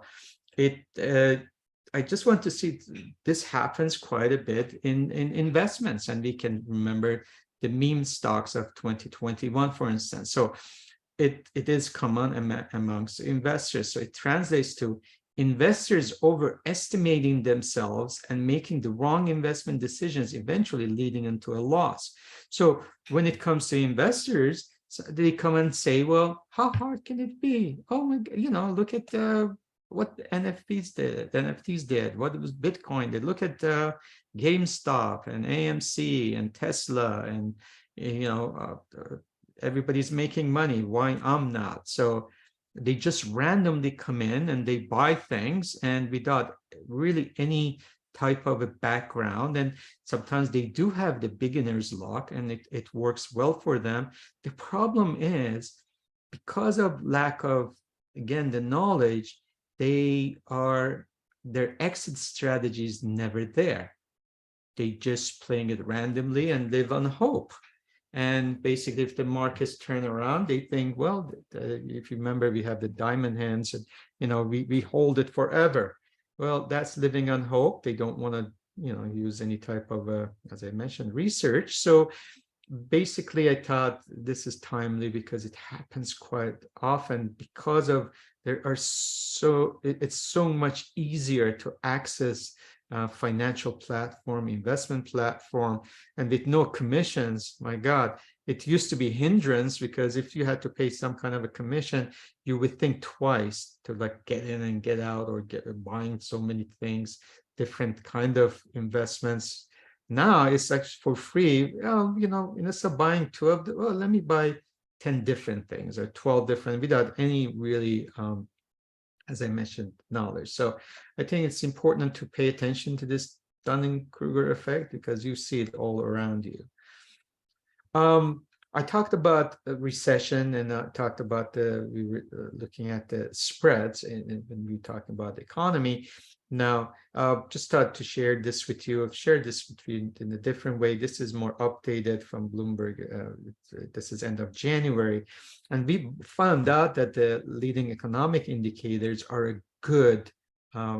I just want to see this happens quite a bit in investments. And we can remember the meme stocks of 2021, for instance. So it is common amongst investors. So it translates to investors overestimating themselves and making the wrong investment decisions, eventually leading into a loss. So when it comes to investors, so they come and say, well, how hard can it be? Oh my God, look at what the NFTs did, what was Bitcoin did. Look at GameStop and AMC and Tesla, and everybody's making money. Why I'm not? So they just randomly come in and they buy things, and without really any type of a background. And sometimes they do have the beginner's luck, and it works well for them. The problem is, because of lack of, again, the knowledge, their exit strategy is never there. They just playing it randomly and live on hope. And basically, if the markets turn around, they think, well, if you remember, we have the diamond hands, and we hold it forever. Well, that's living on hope. They don't want to, use any type of, as I mentioned, research. So basically, I thought this is timely because it happens quite often, because of it's so much easier to access financial platform, investment platform, and with no commissions. My God, it used to be hindrance, because if you had to pay some kind of a commission, you would think twice to get in and get out, or buying so many things, different kind of investments. Now it's actually for free. Instead of buying two of them, well, let me buy 10 different things or 12 different, without any really as I mentioned, knowledge. So I think it's important to pay attention to this Dunning-Kruger effect, because you see it all around you. I talked about a recession, and I talked about we were looking at the spreads, and when we were talking about the economy. Now, just thought to share this with you. I've shared this with you in a different way. This is more updated from Bloomberg. This is end of January. And we found out that the leading economic indicators are a good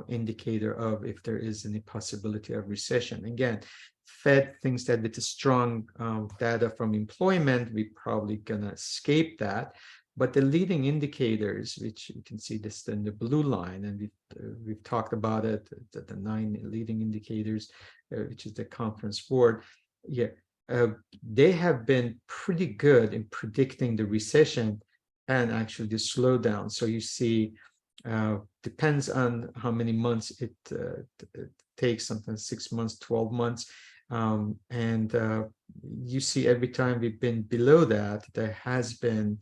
indicator of if there is any possibility of recession. Again, Fed thinks that with the strong data from employment, we're probably going to escape that. But the leading indicators, which you can see this in the blue line, and we've talked about it, the 9 leading indicators, which is the Conference Board, yeah, they have been pretty good in predicting the recession and actually the slowdown. So you see, depends on how many months it takes, sometimes 6 months, 12 months. And you see every time we've been below that, there has been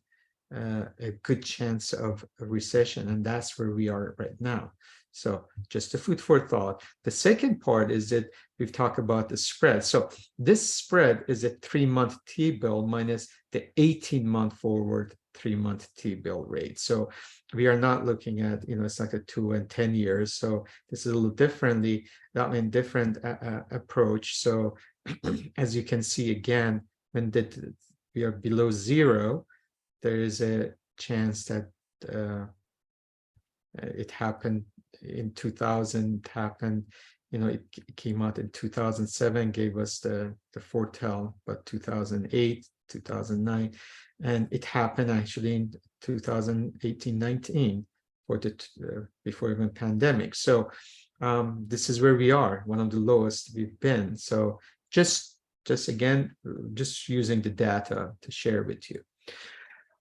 a good chance of a recession, and that's where we are right now. So just a food for thought. The second part is that we've talked about the spread. So this spread is a 3-month T-bill minus the 18-month forward 3-month T-bill rate. So we are not looking at, it's like a 2 and 10 years. So this is a little different approach. So as you can see again, when we are below 0, there is a chance that it happened in 2000, it came out in 2007, gave us the foretell, but 2008, 2009, and it happened actually in 2018-19 before even pandemic. So this is where we are, one of the lowest we've been. So just again, just using the data to share with you.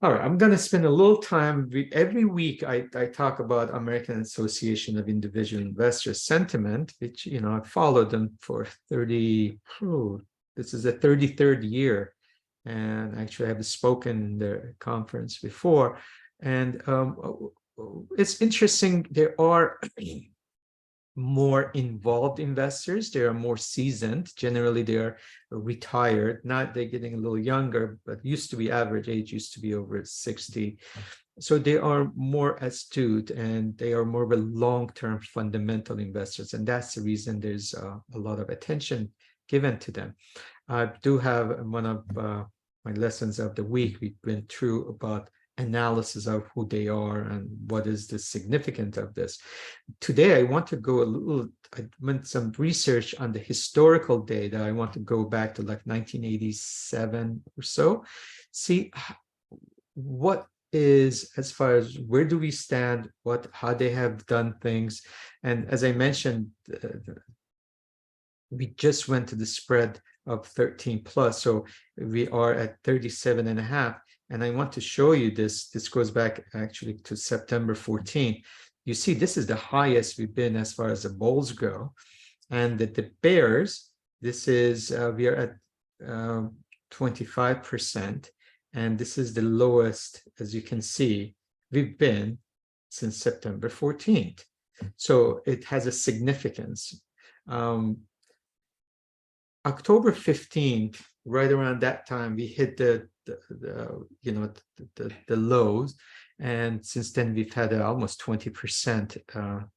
All right, I'm going to spend a little time. Every week, I talk about American Association of Individual Investors sentiment, which, I've followed them for this is the 33rd year. And actually, I have spoken in the conference before. And it's interesting, there are more involved investors. They are more seasoned. Generally, they are retired. Not they're getting a little younger, but average age used to be over 60. So they are more astute, and they are more of a long-term fundamental investors. And that's the reason there's a lot of attention given to them. I do have one of my lessons of the week. We've been through about analysis of who they are and what is the significance of this. Today, I want to go I went some research on the historical data. I want to go back to like 1987 or so, see what is, as far as where do we stand, how they have done things. And as I mentioned, we just went to the spread of 13 plus. So we are at 37.5. And I want to show you this. This goes back actually to September 14. You see, this is the highest we've been as far as the bulls go. And the bears, this is, we are at 25%. And this is the lowest, as you can see, we've been since September 14th. So it has a significance. October 15th, right around that time, we hit the lows, and since then we've had almost 20%.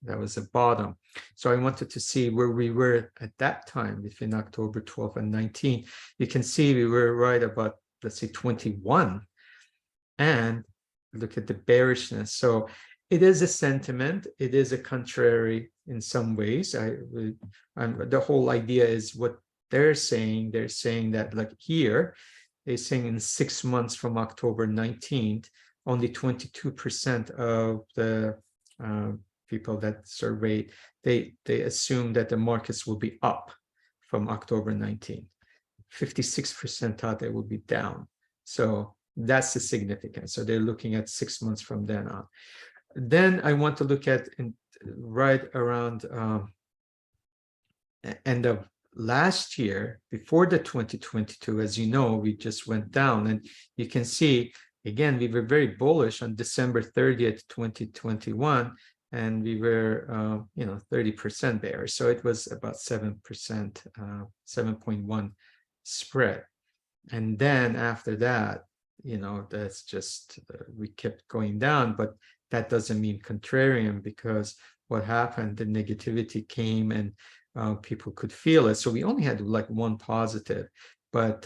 That was the bottom. So I wanted to see where we were at that time between October 12th and 19th. You can see we were right about, let's say, 21, and look at the bearishness. So it is a sentiment. It is a contrary in some ways. The whole idea is what they're saying. They're saying that, like here, they're saying in 6 months from October 19th, only 22% of the people that surveyed, they assume that the markets will be up from October 19th. 56% thought they would be down. So that's the significance. So they're looking at 6 months from then on. Then I want to look at right around end of last year, before the 2022, as you know, we just went down, and you can see, again, we were very bullish on December 30th, 2021, and we were, 30% there. So it was about 7%, 7.1 spread. And then after that, that's just, we kept going down, but that doesn't mean contrarian, because what happened, the negativity came, and people could feel it. So we only had like one positive, but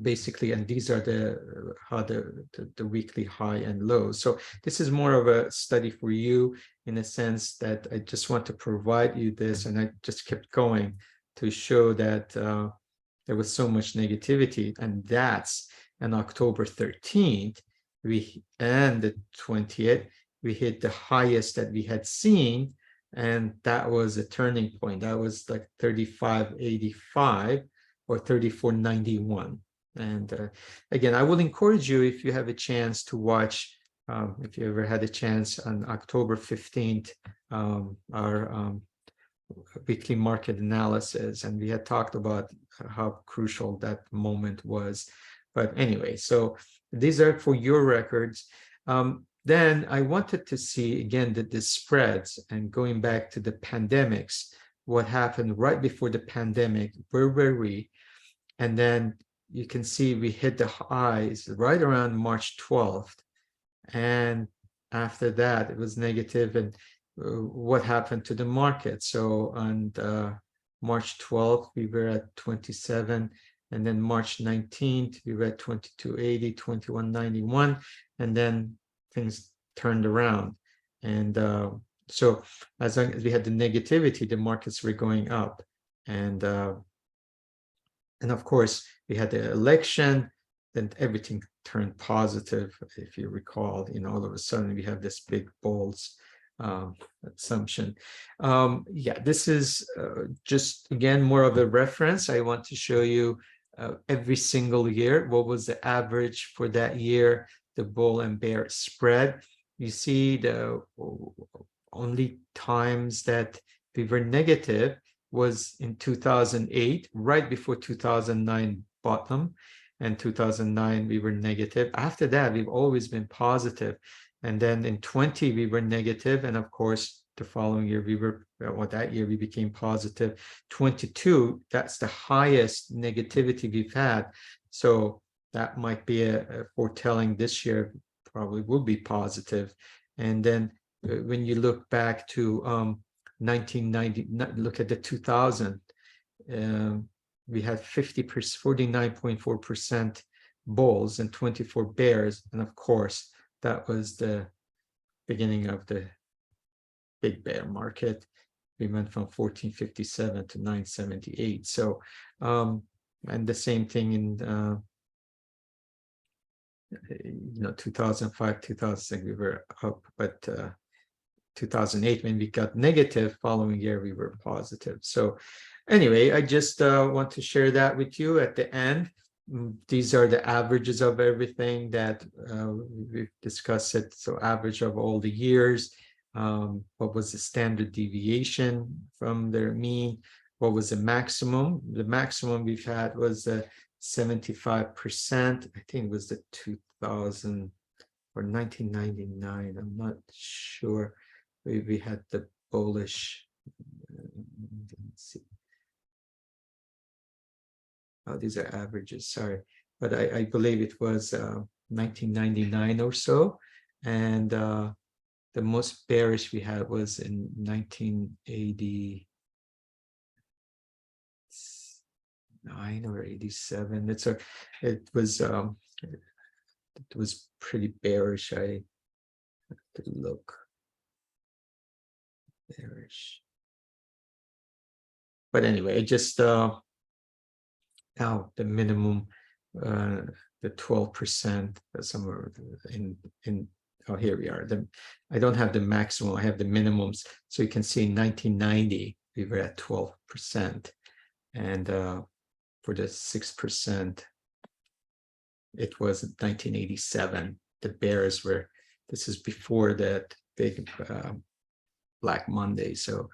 basically, and these are the weekly high and low. So this is more of a study for you, in a sense that I just want to provide you this, and I just kept going to show that there was so much negativity, and that's on October 13th. and the 20th, we hit the highest that we had seen, and that was a turning point. That was like 35.85 or 34.91. And again, I will encourage you, if you have a chance to watch, if you ever had a chance, on October 15th, our weekly market analysis, and we had talked about how crucial that moment was. But anyway, so these are for your records. Then I wanted to see again that the spreads, and going back to the pandemics, what happened right before the pandemic, where were we? And then you can see we hit the highs right around March 12th. And after that, it was negative. And what happened to the market? So on March 12th, we were at 27. And then March 19th, we were at 22.80, 21.91. And then things turned around. And so as long as we had the negativity, the markets were going up. And of course, we had the election, then everything turned positive. If you recall, all of a sudden we have this big bulls assumption. Yeah, this is just, again, more of a reference. I want to show you every single year, what was the average for that year, the bull and bear spread. You see the only times that we were negative was in 2008, right before 2009 bottom, and 2009 we were negative. After that, we've always been positive. And then in 20 we were negative, and of course the following year we were, well, that year we became positive. 22, that's the highest negativity we've had. So that might be a foretelling this year probably will be positive. And then when you look back to 1990, look at the 2000, we had 49.4% bulls and 24 bears. And of course, that was the beginning of the big bear market. We went from 1457 to 978. So, and the same thing in 2005, 2006, we were up, but 2008, when we got negative, following year we were positive. So anyway, I just want to share that with you at the end. These are the averages of everything that we've discussed it. So average of all the years, what was the standard deviation from their mean, what was the maximum? The maximum we've had was 75%. I think it was the 2000 or 1999. I'm not sure. We had the bullish. Let's see. Oh, these are averages, sorry. But I believe it was 1999 or so. And the most bearish we had was in 1989 or 87. It was pretty bearish. I have to look. Bearish. But anyway, it just now the minimum, the 12%, somewhere in oh, here we are. I don't have the maximum, I have the minimums. So you can see in 1990 we were at 12%, and for the 6% it was 1987. The bears were, this is before that big Black Monday. So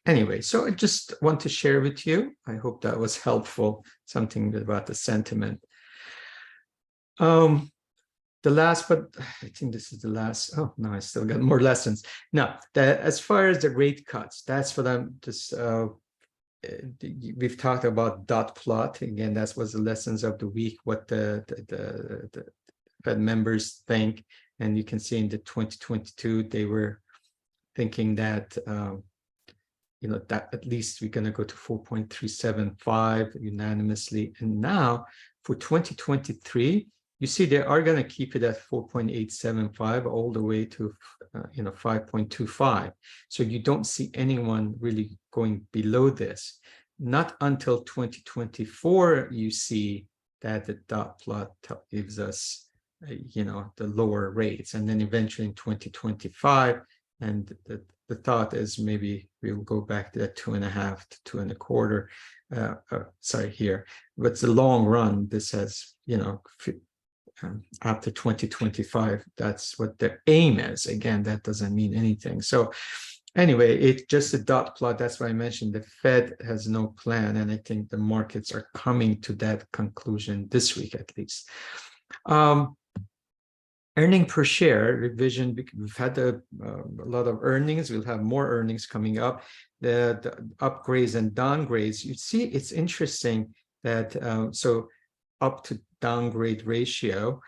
anyway, so I just want to share with you. I hope that was helpful, something about the sentiment. The last, but I think this is the last. Oh no, I still got more lessons. Now, as far as the rate cuts, that's what I'm just we've talked about dot plot. Again, that was the lessons of the week, what the Fed members think. And you can see in the 2022, they were thinking that that at least we're going to go to 4.375 unanimously. And now for 2023, you see they are going to keep it at 4.875 all the way to 5.25. So you don't see anyone really going below this. Not until 2024 you see that the dot plot gives us the lower rates, and then eventually in 2025, and the thought is maybe we'll go back to that 2.5 to 2.25. Sorry, here, but the long run, this has, after 2025, that's what the aim is. Again, that doesn't mean anything. So anyway, it's just a dot plot. That's why I mentioned the Fed has no plan, and I think the markets are coming to that conclusion this week at least. Earning per share revision, we've had a lot of earnings. We'll have more earnings coming up. The upgrades and downgrades, you see, it's interesting that so up to downgrade ratio,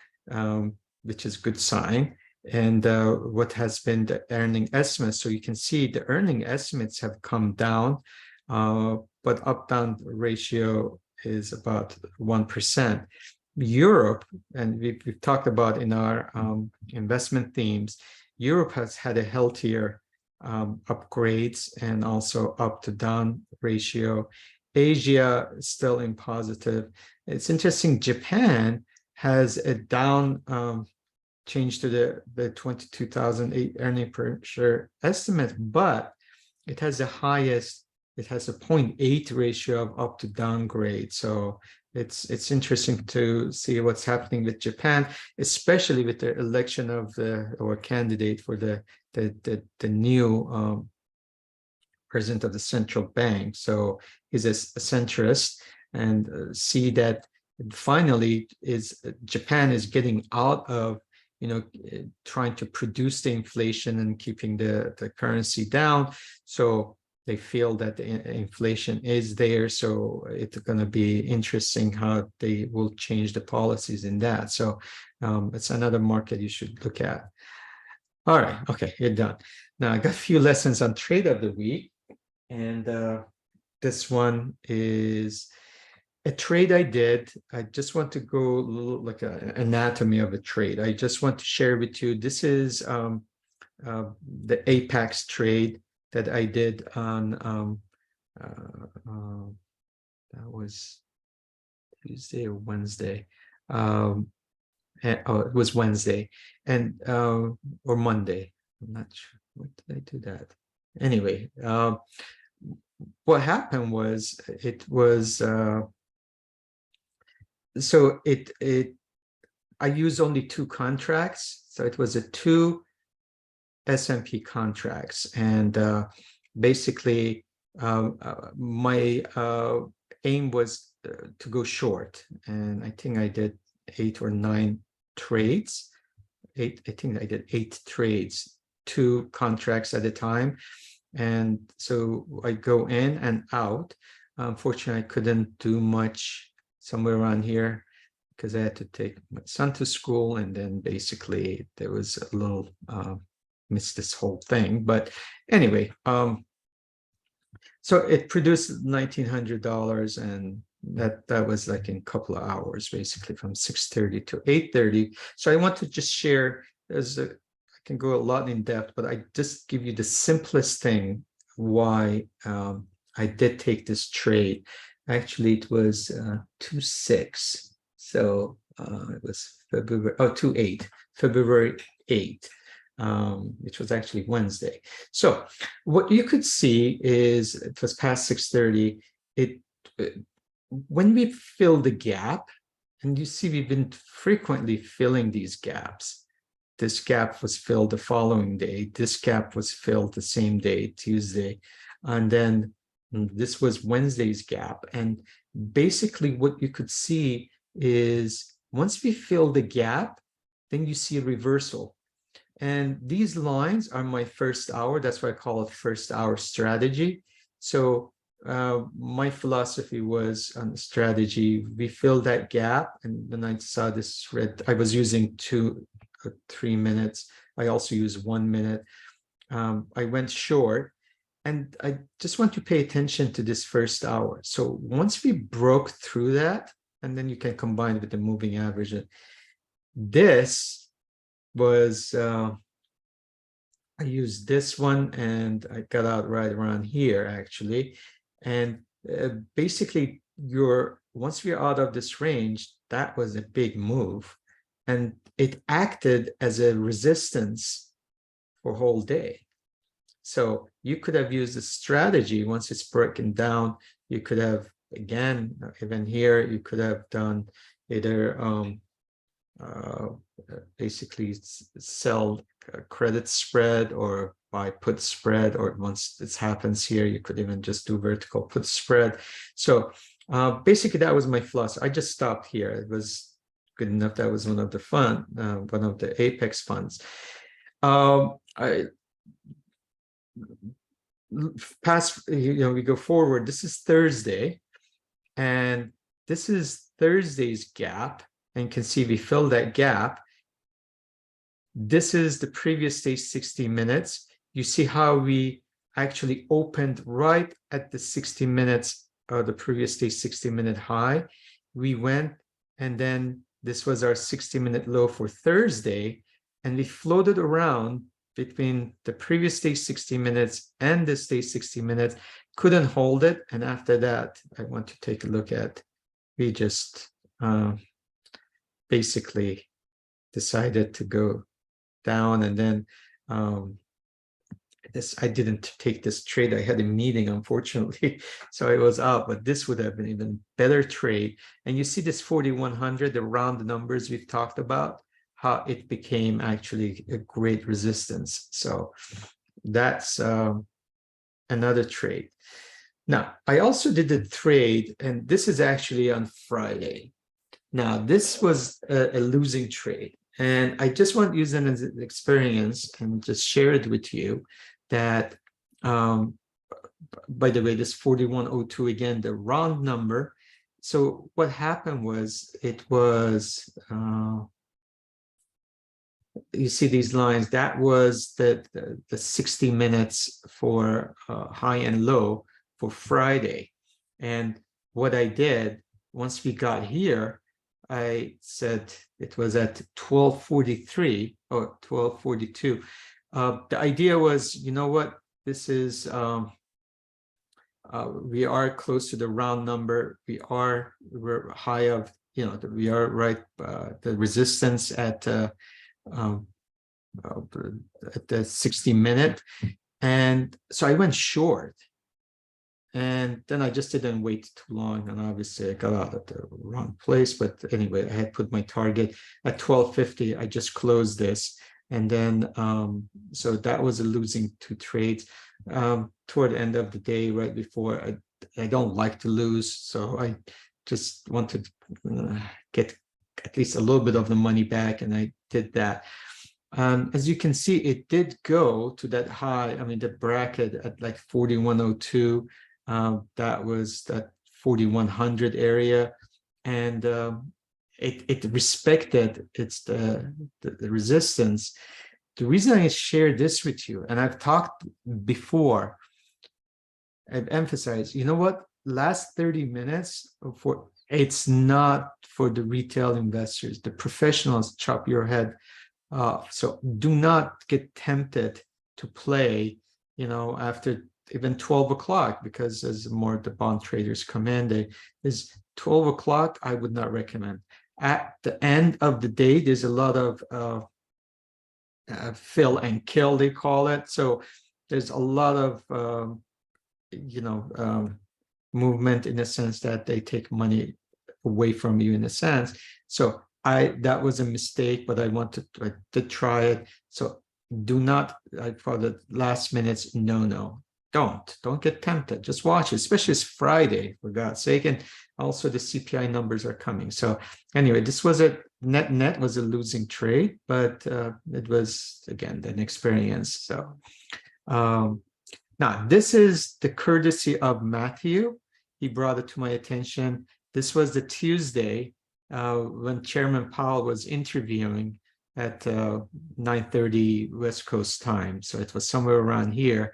which is a good sign, and what has been the earning estimates. So you can see the earning estimates have come down, but up-down ratio is about 1%. Europe, and we've talked about in our investment themes, Europe has had a healthier upgrades and also up to down ratio. Asia is still in positive. It's interesting, Japan has a down change to the 22,008 earning per share estimate, but it has the highest, it has a 0.8 ratio of up to downgrade. So it's interesting to see what's happening with Japan, especially with the election of or candidate for the new president of the central bank. So he's a centrist, and see that finally Japan is getting out of trying to produce the inflation and keeping the currency down. So they feel that the inflation is there. So it's going to be interesting how they will change the policies in that. So it's another market you should look at. All right. Okay, you're done. Now I got a few lessons on trade of the week. And this one is a trade I did. I just want to go a little like an anatomy of a trade. I just want to share with you. This is the Apex trade that I did on that was Tuesday or Wednesday. It was Wednesday, and or Monday. I'm not sure. When did I do that? Anyway, what happened was so I used only 2 contracts, so it was a 2 S&P contracts, and basically my aim was to go short, and I think I did 8 or 9 trades. I think I did 8 trades, 2 contracts at a time, and so I go in and out. Unfortunately, I couldn't do much somewhere around here because I had to take my son to school, and then basically there was a little missed this whole thing. But anyway, so it produced $1,900, and that was like in a couple of hours, basically from 6:30 to 8:30. So I want to just share, I can go a lot in depth, but I just give you the simplest thing why I did take this trade. Actually, it was 2/6. So it was February, 2/8, February 8th. Which was actually Wednesday. So what you could see is it was past 6:30. When we fill the gap, and you see we've been frequently filling these gaps. This gap was filled the following day. This gap was filled the same day, Tuesday. And then this was Wednesday's gap. And basically what you could see is once we fill the gap, then you see a reversal. And these lines are my first hour. That's why I call it first hour strategy. So my philosophy was on the strategy. We filled that gap, and then I saw this red. I was using 2 or 3 minutes. I also use 1 minute. I went short, and I just want to pay attention to this first hour. So once we broke through that, and then you can combine it with the moving average. This was I used this one, and I got out right around here actually, and basically once we're out of this range, that was a big move, and it acted as a resistance for whole day. So you could have used a strategy once it's broken down. You could have, again, even here, you could have done either basically sell credit spread or buy put spread, or once this happens here, you could even just do vertical put spread. So basically that was my philosophy. I just stopped here. It was good enough. That was one of the Apex funds. I past, we go forward. This is Thursday, and this is Thursday's gap, and you can see we filled that gap. This is the previous day 60 minutes. You see how we actually opened right at the 60 minutes of the previous day 60-minute high. We went, and then this was our 60-minute low for Thursday, and we floated around between the previous day 60 minutes and this day 60 minutes, couldn't hold it. And after that, I want to take a look at, we just basically decided to go down. And then I didn't take this trade. I had a meeting, unfortunately, so I was out, but this would have been even better trade. And you see this 4,100, the round numbers we've talked about, how it became actually a great resistance. So that's another trade. Now, I also did a trade, and this is actually on Friday. Now, this was a losing trade, and I just want to use it as an experience and just share it with you that, by the way, this 4102, again, the round number. So what happened was, it was, you see these lines, that was the 60 minutes for high and low for Friday. And what I did, once we got here, I said it was at 12:43 or 12:42. The idea was, you know what, this is, we are close to the round number. We're high of, we are right, the resistance at the 60-minute. And so I went short. And then I just didn't wait too long. And obviously I got out at the wrong place. But anyway, I had put my target at 12:50. I just closed this. And then, so that was a losing two trades. Toward the end of the day, right before, I don't like to lose. So I just wanted to get at least a little bit of the money back. And I did that. As you can see, it did go to that high. I mean, the bracket at like 4102. That was that 4100 area, and it respected the resistance. The reason I share this with you, and I've talked before, I've emphasized, you know what, last 30 minutes for, it's not for the retail investors. The professionals chop your head off. So do not get tempted to play, after even 12 o'clock, because as more the bond traders come in, is 12 o'clock, I would not recommend. At the end of the day, there's a lot of fill and kill, they call it. So there's a lot of, movement, in a sense that they take money away from you, in a sense. So that was a mistake, but I did try it. So do not, for the last minutes, no. Don't get tempted. Just watch it, especially it's Friday, for God's sake. And also the CPI numbers are coming. So anyway, this was a net was a losing trade, but it was, again, an experience. So now this is the courtesy of Matthew. He brought it to my attention. This was the Tuesday when Chairman Powell was interviewing at 9:30 West Coast time. So it was somewhere around here.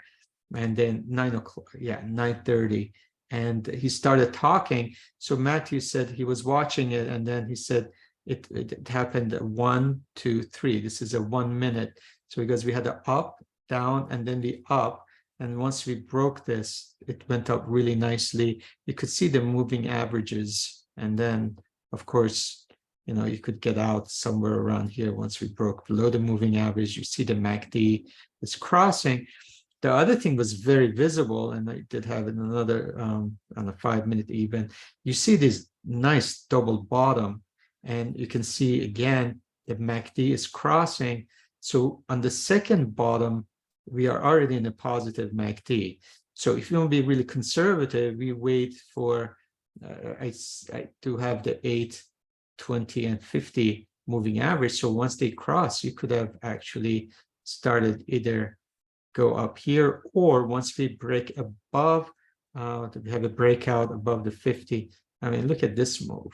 And then 9 o'clock, 9:30. And he started talking. So Matthew said he was watching it, and then he said it happened at 1, 2, 3. This is a 1 minute. So because we had the up, down, and then the up. And once we broke this, it went up really nicely. You could see the moving averages. And then, of course, you could get out somewhere around here. Once we broke below the moving average, you see the MACD is crossing. The other thing was very visible, and I did have it in another on a 5-minute even. You see this nice double bottom, and you can see again the MACD is crossing. So on the second bottom, we are already in a positive MACD. So if you want to be really conservative, we wait for I do have the 8, 20, and 50 moving average. So once they cross, you could have actually started either go up here, or once we break above, we have a breakout above the 50. I mean, look at this move.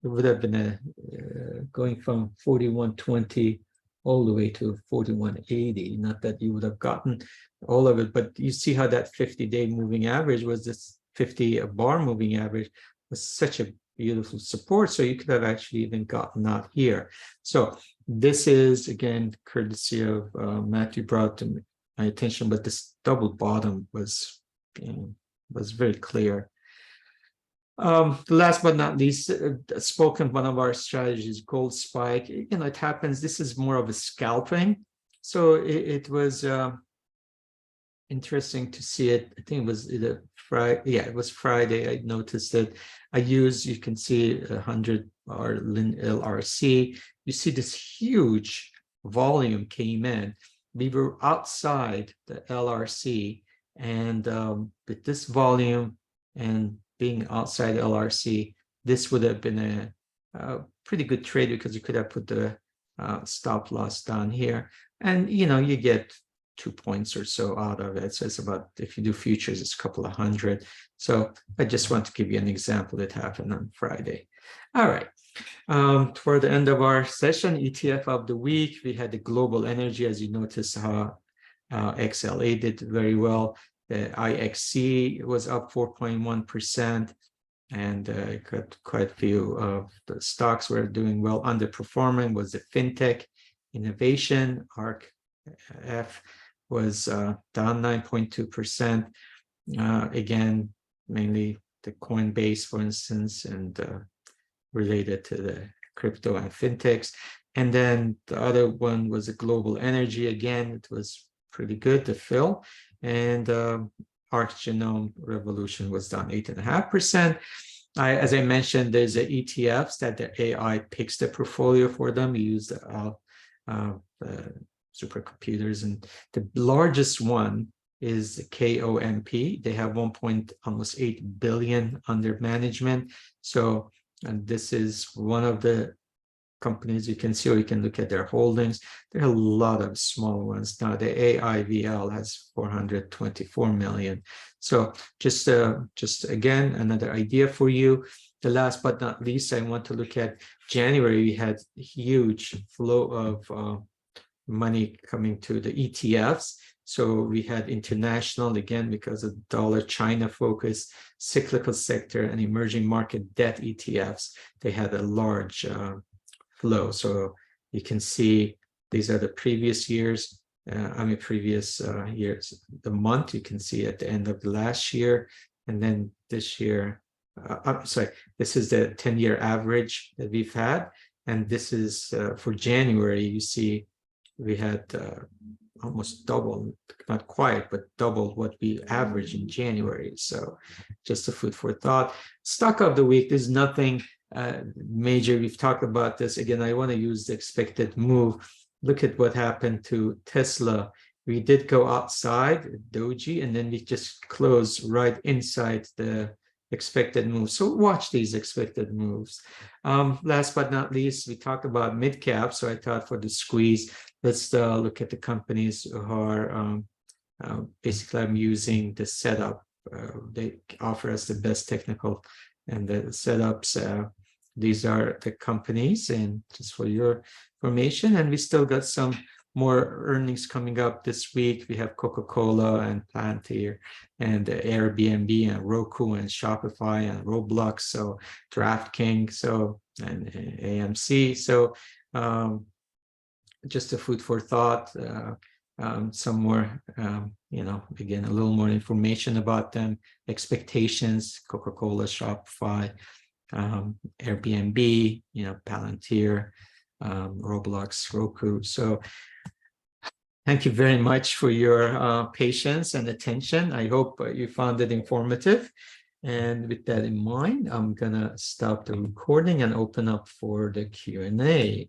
It would have been going from 41.20 all the way to 41.80. Not that you would have gotten all of it, but you see how that 50-day moving average was this 50 bar moving average was such a beautiful support. So you could have actually even gotten out here. So this is, again, courtesy of Matthew brought to my attention, but this double bottom was very clear. Last but not least, spoken one of our strategies, gold spike. It happens. This is more of a scalping. So it was interesting to see it. I think it was either Friday. Yeah, it was Friday. I noticed that I used, you can see 100 LRC. You see this huge volume came in. We were outside the LRC, and with this volume and being outside LRC, this would have been a pretty good trade, because you could have put the stop loss down here, and you get 2 points or so out of it. So it's about, if you do futures, it's a couple of hundred. So I just want to give you an example that happened on Friday. All right. Toward the end of our session, ETF of the week, we had the global energy. As you notice, how XLA did very well. The IXC was up 4.1%, and got quite a few of the stocks were doing well. Underperforming was the fintech innovation. ARC-F was down 9.2%. Again, mainly the Coinbase, for instance, and related to the crypto and fintechs. And then the other one was a global energy. Again, it was pretty good to fill. And ARC Genome Revolution was down 8.5%. As I mentioned, there's the ETFs that the AI picks the portfolio for them. You use the supercomputers, and the largest one is the KOMP. They have almost 8 billion under management. So, and this is one of the companies you can see, or you can look at their holdings. There are a lot of small ones. Now the AIVL has 424 million. So just again, another idea for you. The last but not least, I want to look at January. We had huge flow of money coming to the ETFs. So we had international, again, because of dollar China focus, cyclical sector, and emerging market debt ETFs. They had a large flow. So you can see these are the previous years. Previous years. The month you can see at the end of the last year, and then this year. I'm sorry, this is the 10-year average that we've had, and this is for January. You see, we had almost double, not quite, but double what we averaged in January. So just a food for thought. Stock of the week, there's nothing major. We've talked about this. Again, I want to use the expected move. Look at what happened to Tesla. We did go outside Doji, and then we just closed right inside the expected move. So watch these expected moves. Last but not least, we talked about mid cap. So I thought for the squeeze, let's look at the companies who are basically, I'm using the setup. They offer us the best technical and the setups. These are the companies, and just for your information. And we still got some more earnings coming up this week. We have Coca-Cola and Palantir and Airbnb and Roku and Shopify and Roblox, so DraftKings, so and AMC. So just a food for thought. Some more, again, a little more information about them. Expectations: Coca-Cola, Shopify, Airbnb, Palantir, Roblox, Roku. So thank you very much for your patience and attention. I hope you found it informative. And with that in mind, I'm gonna stop the recording and open up for the Q&A.